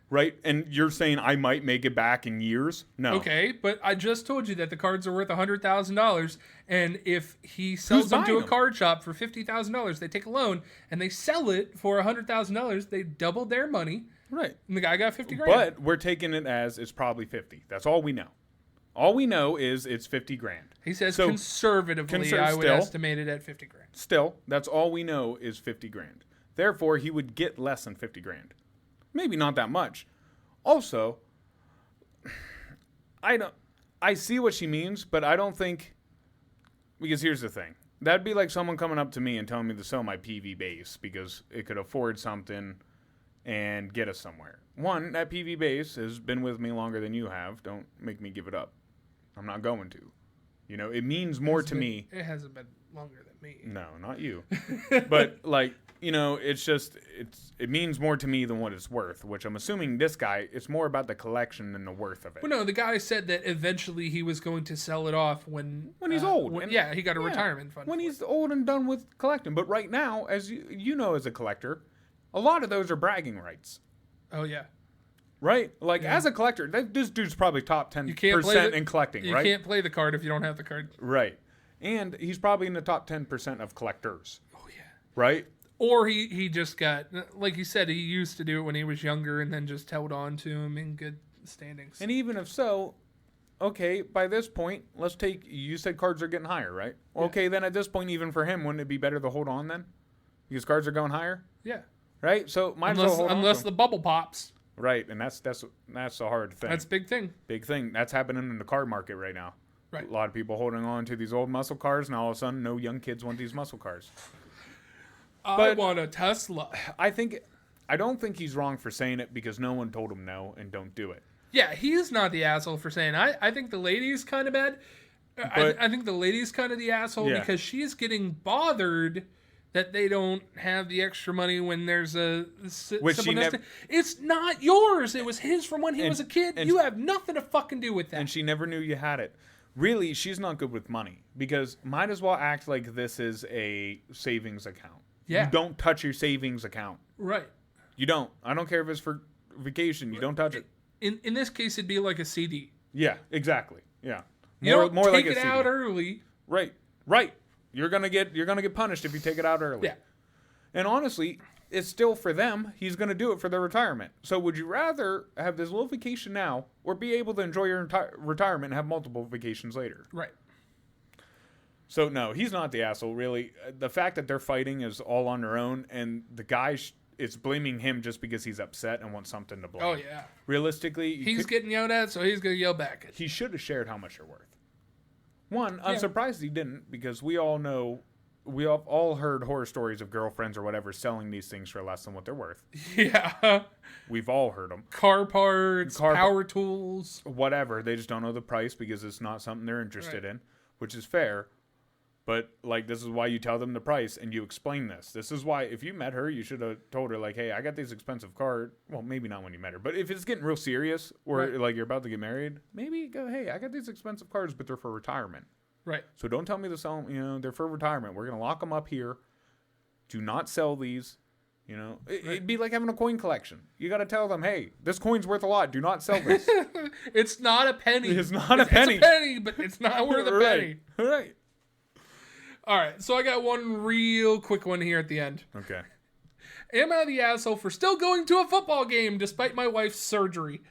right? And you're saying I might make it back in years? No. Okay, but I just told you that the cards are worth $100,000, and if he sells them to a card shop for $50,000, they take a loan and they sell it for $100,000. They doubled their money, right? And the guy got $50,000. But we're taking it as it's probably 50. That's all we know. All we know is it's $50,000. He says conservatively, I would estimate it at $50,000. Still, that's all we know is $50,000. Therefore, he would get less than $50,000. Maybe not that much. Also, I see what she means, but I don't think, because here's the thing. That'd be like someone coming up to me and telling me to sell my PV base because it could afford something and get us somewhere. One, that PV base has been with me longer than you have. Don't make me give it up. I'm not going to. You know, it means more to me. It hasn't been longer than me. No, not you. But, like, it means more to me than what it's worth, which I'm assuming this guy, it's more about the collection than the worth of it. Well, no, the guy said that eventually he was going to sell it off when he's old. He got a retirement fund. When he's old and done with collecting. But right now, as you know as a collector, a lot of those are bragging rights. Oh, yeah. Right? Like, as a collector, this dude's probably top 10% in collecting, right? You can't play the card if you don't have the card. Right. And he's probably in the top 10% of collectors. Oh, yeah. Right? Or he just got, like you said, he used to do it when he was younger and then just held on to him in good standings. And even if so, okay, by this point, you said cards are getting higher, right? Yeah. Okay, then at this point, even for him, wouldn't it be better to hold on then? Because cards are going higher? Yeah. Right? So might as well hold on. Unless the bubble pops. Right, and that's a hard thing. That's a big thing. Big thing. That's happening in the card market right now. Right. A lot of people holding on to these old muscle cars, and all of a sudden, no young kids want these muscle cars. I want a Tesla. I don't think he's wrong for saying it because no one told him no and don't do it. Yeah, he's not the asshole for saying. I think the lady's kind of bad. I think the lady's kind of the asshole because she's getting bothered that they don't have the extra money when there's it's not yours. It was his from when he was a kid. You have nothing to fucking do with that. And she never knew you had it. Really, she's not good with money because might as well act like this is a savings account. Yeah. You don't touch your savings account. Right. You don't. I don't care if it's for vacation. You don't touch it. In this case, it'd be like a CD. Yeah, exactly. Yeah. More take like it out early. Right. You're gonna get punished if you take it out early. Yeah. And honestly, it's still for them. He's gonna do it for their retirement. So would you rather have this little vacation now, or be able to enjoy your entire retirement and have multiple vacations later? Right. So no, he's not the asshole. Really, the fact that they're fighting is all on their own, and the guy is blaming him just because he's upset and wants something to blame. Oh yeah. Realistically, he's getting yelled at, so he's gonna yell back. He should have shared how much you're worth. I'm surprised he didn't because we all know, we have all heard horror stories of girlfriends or whatever selling these things for less than what they're worth. Yeah. We've all heard them. Car parts, power tools. Whatever. They just don't know the price because it's not something they're interested in, which is fair. But, like, this is why you tell them the price and you explain this. This is why, if you met her, you should have told her, like, hey, I got these expensive cards. Well, maybe not when you met her. But if it's getting real serious or, like, you're about to get married, maybe go, hey, I got these expensive cards, but they're for retirement. Right. So don't tell me to sell them. They're for retirement. We're going to lock them up here. Do not sell these. It'd be like having a coin collection. You got to tell them, hey, this coin's worth a lot. Do not sell this. It's not a penny. It's not a penny. It's a penny, but it's not worth a penny. Right. All right, so I got one real quick one here at the end. Okay. Am I the asshole for still going to a football game despite my wife's surgery?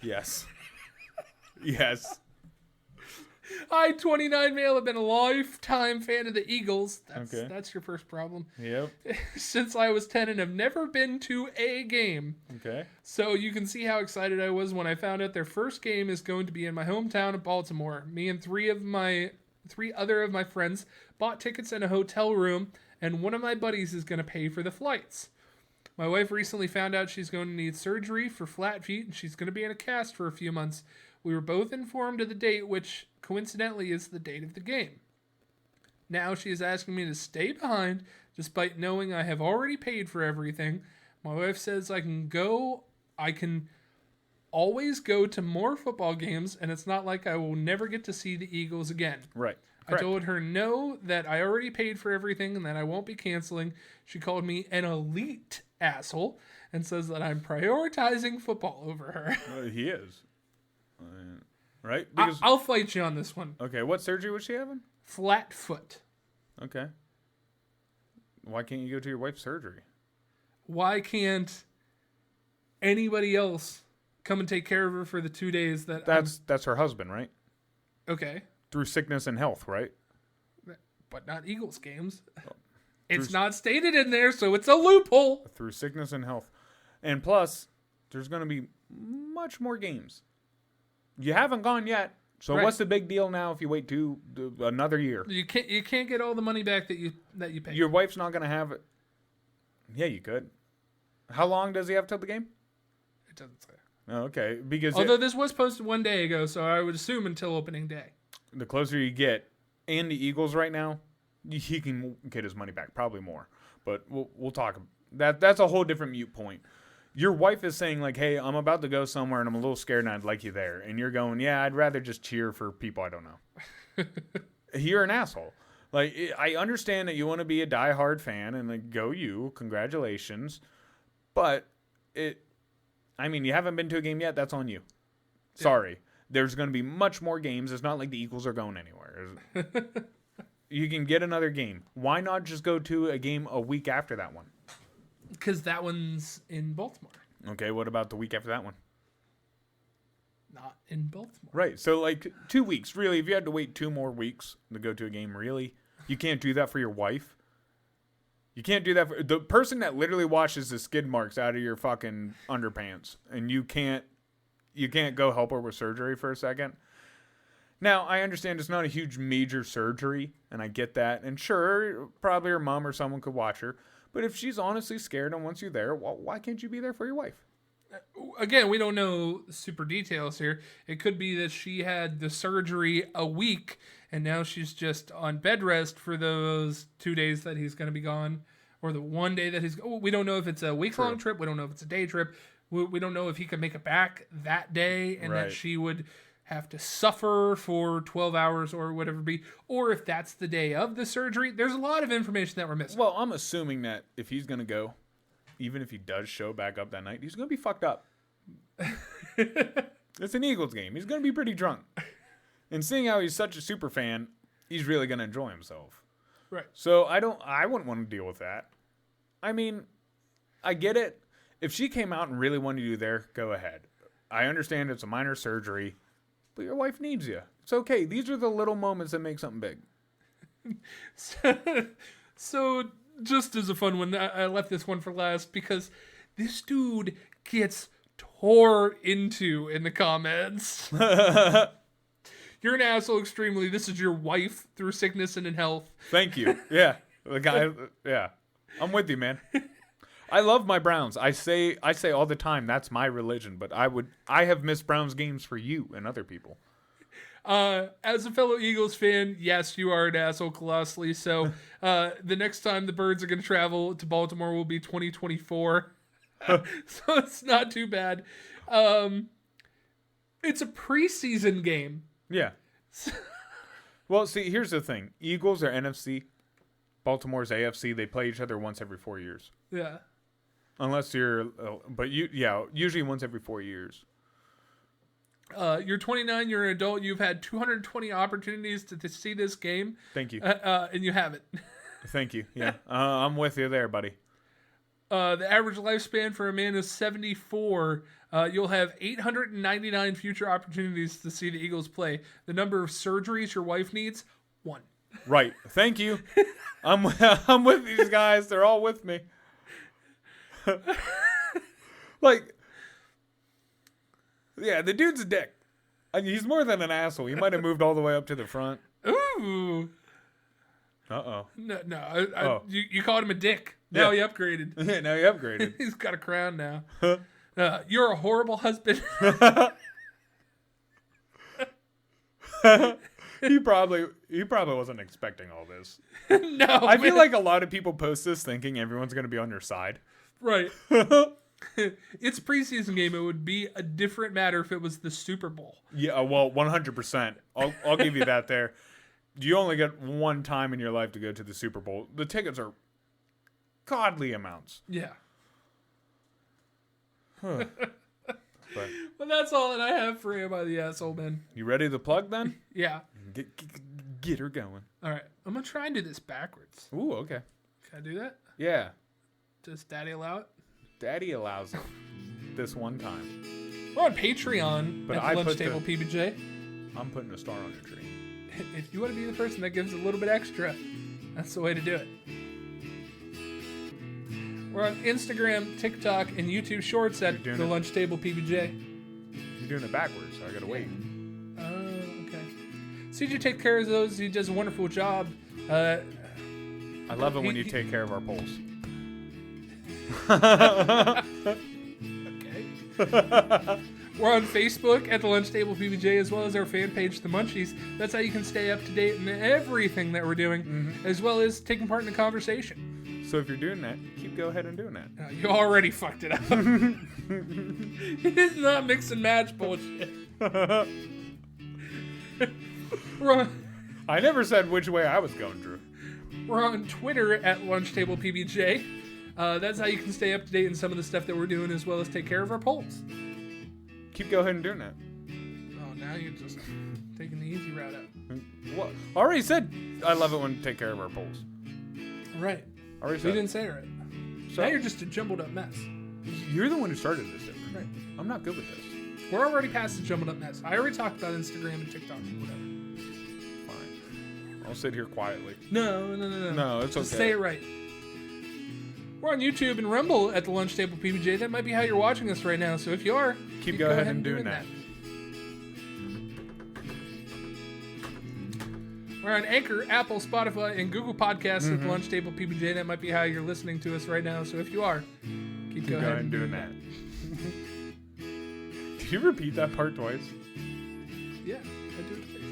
Yes. Yes. I, 29 male, have been a lifetime fan of the Eagles. That's your first problem. Yep. Since I was 10 and have never been to a game. Okay. So you can see how excited I was when I found out their first game is going to be in my hometown of Baltimore. Me and three other of my friends bought tickets in a hotel room, and one of my buddies is going to pay for the flights. My wife recently found out she's going to need surgery for flat feet, and she's going to be in a cast for a few months. We were both informed of the date, which coincidentally is the date of the game. Now she is asking me to stay behind, despite knowing I have already paid for everything. My wife says I can always go to more football games, and it's not like I will never get to see the Eagles again. Right. Correct. I told her no, that I already paid for everything and that I won't be canceling. She called me an elite asshole and says that I'm prioritizing football over her. He is. Right? I'll fight you on this one. Okay, what surgery was she having? Flat foot. Okay. Why can't you go to your wife's surgery? Why can't anybody else come and take care of her for the 2 days that That's her husband, right? Okay. Through sickness and health, right? But not Eagles games. It's not stated in there, so it's a loophole. Through sickness and health. And plus, there's going to be much more games. You haven't gone yet, so what's the big deal now if you wait another year? You can't get all the money back that you paid. Your wife's not going to have it. Yeah, you could. How long does he have till the game? It doesn't say. Oh, okay, because although this was posted 1 day ago, so I would assume until opening day. The closer you get, and the Eagles right now, he can get his money back, probably more. But we'll talk. That's a whole different mute point. Your wife is saying, like, hey, I'm about to go somewhere and I'm a little scared and I'd like you there. And you're going, yeah, I'd rather just cheer for people I don't know. You're an asshole. Like, I understand that you want to be a diehard fan and, like, go you. Congratulations. But you haven't been to a game yet. That's on you. Sorry. There's going to be much more games. It's not like the Eagles are going anywhere. You can get another game. Why not just go to a game a week after that one? Because that one's in Baltimore. Okay, what about the week after that one? Not in Baltimore. Right, so like 2 weeks. Really, if you had to wait 2 more weeks to go to a game, really? You can't do that for your wife? You can't do that for the person that literally washes the skid marks out of your fucking underpants, and you can't go help her with surgery for a second? Now, I understand it's not a huge major surgery, and I get that. And sure, probably her mom or someone could watch her. But if she's honestly scared and wants you there, why can't you be there for your wife? Again, we don't know super details here. It could be that she had the surgery a week, and now she's just on bed rest for those 2 days that he's going to be gone, or the 1 day that we don't know if it's a week-long trip. We don't know if it's a day trip. We don't know if he can make it back that day, and that she would have to suffer for 12 hours or whatever it be, or if that's the day of the surgery. There's a lot of information that we're missing. Well, I'm assuming that if he's going to go, even if he does show back up that night, he's going to be fucked up. It's an Eagles game. He's going to be pretty drunk. And seeing how he's such a super fan, he's really going to enjoy himself. Right. So I wouldn't want to deal with that. I mean, I get it. If she came out and really wanted you there, go ahead. I understand it's a minor surgery, but your wife needs you. It's okay. These are the little moments that make something big. So just as a fun one, I left this one for last because this dude gets tore into in the comments. You're an asshole extremely. This is your wife through sickness and in health. Thank you. Yeah. The guy, yeah. I'm with you, man. I love my Browns. I say all the time that's my religion, but I have missed Browns games for you and other people. As a fellow Eagles fan, yes, you are an asshole colossally. So the next time the Birds are going to travel to Baltimore will be 2024. So it's not too bad. It's a preseason game. Yeah. Well, see, here's the thing. Eagles are NFC. Baltimore's AFC. They play each other once every 4 years. Yeah. Unless you're, usually once every 4 years. You're 29, you're an adult, you've had 220 opportunities to see this game. Thank you. And you haven't. Thank you. Yeah. I'm with you there, buddy. The average lifespan for a man is 74. You'll have 899 future opportunities to see the Eagles play. The number of surgeries your wife needs, 1. Right. Thank you. I'm with these guys. They're all with me. Like, yeah, the dude's a dick. I mean, he's more than an asshole. He might have moved all the way up to the front. Ooh. Uh-oh. No. You called him a dick. Now he upgraded. Yeah, now he upgraded. He's got a crown now. You're a horrible husband. He probably wasn't expecting all this. No. I feel like a lot of people post this thinking everyone's going to be on their side. Right. It's a preseason game. It would be a different matter if it was the Super Bowl. Yeah, well, 100%. I'll give you that there. You only get one time in your life to go to the Super Bowl. The tickets are godly amounts. Yeah. Huh. Well, that's all that I have for Am I the Asshole, man. You ready to plug then? Yeah. Get her going. All right. I'm going to try and do this backwards. Ooh, okay. Can I do that? Yeah. Does Daddy allow it? Daddy allows it this one time. We're on Patreon But at I the Lunch put Table PBJ. I'm putting a star on the tree. If you want to be the person that gives a little bit extra, that's the way to do it. We're on Instagram, TikTok, and YouTube Shorts at the Lunch Table PBJ. You're doing it backwards, so I gotta wait. Oh, okay. CJ takes care of those. He does a wonderful job. I love it when you take care of our polls. Okay. We're on Facebook at the Lunch Table PBJ, as well as our fan page, The Munchies. That's how you can stay up to date in everything that we're doing, as well as taking part in the conversation. So if you're doing that, keep go ahead and doing that. You already fucked it up. It's not mix and match bullshit. I never said which way I was going, Drew. We're on Twitter at LunchTablePBJ. That's how you can stay up to date in some of the stuff that we're doing, as well as take care of our polls. Keep go ahead and doing that. Oh, now you're just taking the easy route out. What? Already said I love it when we take care of our polls. Right. Already We said. didn't say it right. So, Now you're just a jumbled up mess. you're the one who started this. Different. Right. I'm not good with this. We're already past the jumbled up mess. I already talked about Instagram and TikTok and whatever. Fine. I'll sit here quietly. No. No, it's Just okay. say it right. We're on YouTube and Rumble at the Lunch Table PBJ. That might be how you're watching us right now. So if you are, Keep go ahead and doing that. We're on Anchor, Apple, Spotify, and Google Podcasts at the Lunch Table PBJ. That might be how you're listening to us right now. So if you are, keep go ahead and doing that. Did you repeat that part twice? Yeah, I do it twice.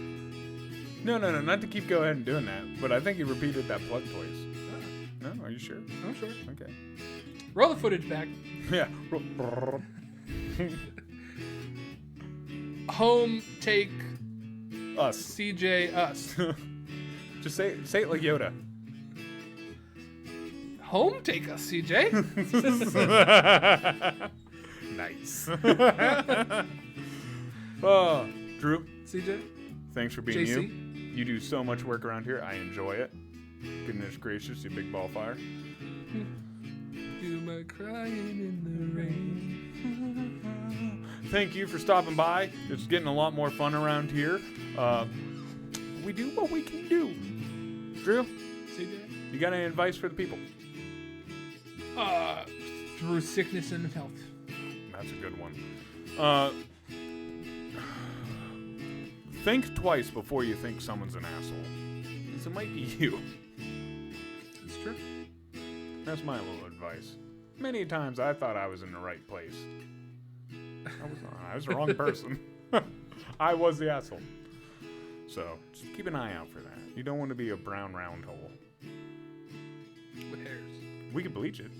No, not to keep go ahead and doing that, but I think you repeated that plug twice. No, are you sure? I'm sure. Okay. Roll the footage back. Yeah. Home, take, Us. CJ, us. Just say it like Yoda. Home, take us, CJ. Nice. Oh, Drew, CJ? thanks for being JC? you. You do so much work around here. I enjoy it. Goodness gracious, you big ball fire. Do my crying in the rain. Thank you for stopping by. It's getting a lot more fun around here. We do what we can do. Drew, CJ? you got any advice for the people? Through sickness and health. That's a good one. Think twice before you think someone's an asshole. Because it might be you. It's true. That's my little advice. Many times I thought I was in the right place. I was the wrong person. I was the asshole. So, just keep an eye out for that. You don't want to be a brown round hole. With hairs. We could bleach it.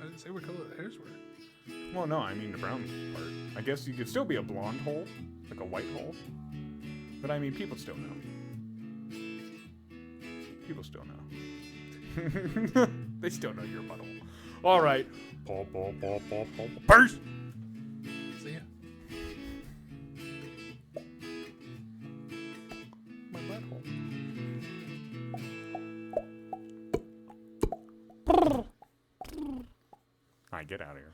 I didn't say what color the hairs were. Well, no, I mean the brown part. I guess you could still be a blonde hole, like a white hole. But I mean, people still know. People still know. They still know you're a butthole. All right. Peace. See ya. My butthole. All right, get out of here.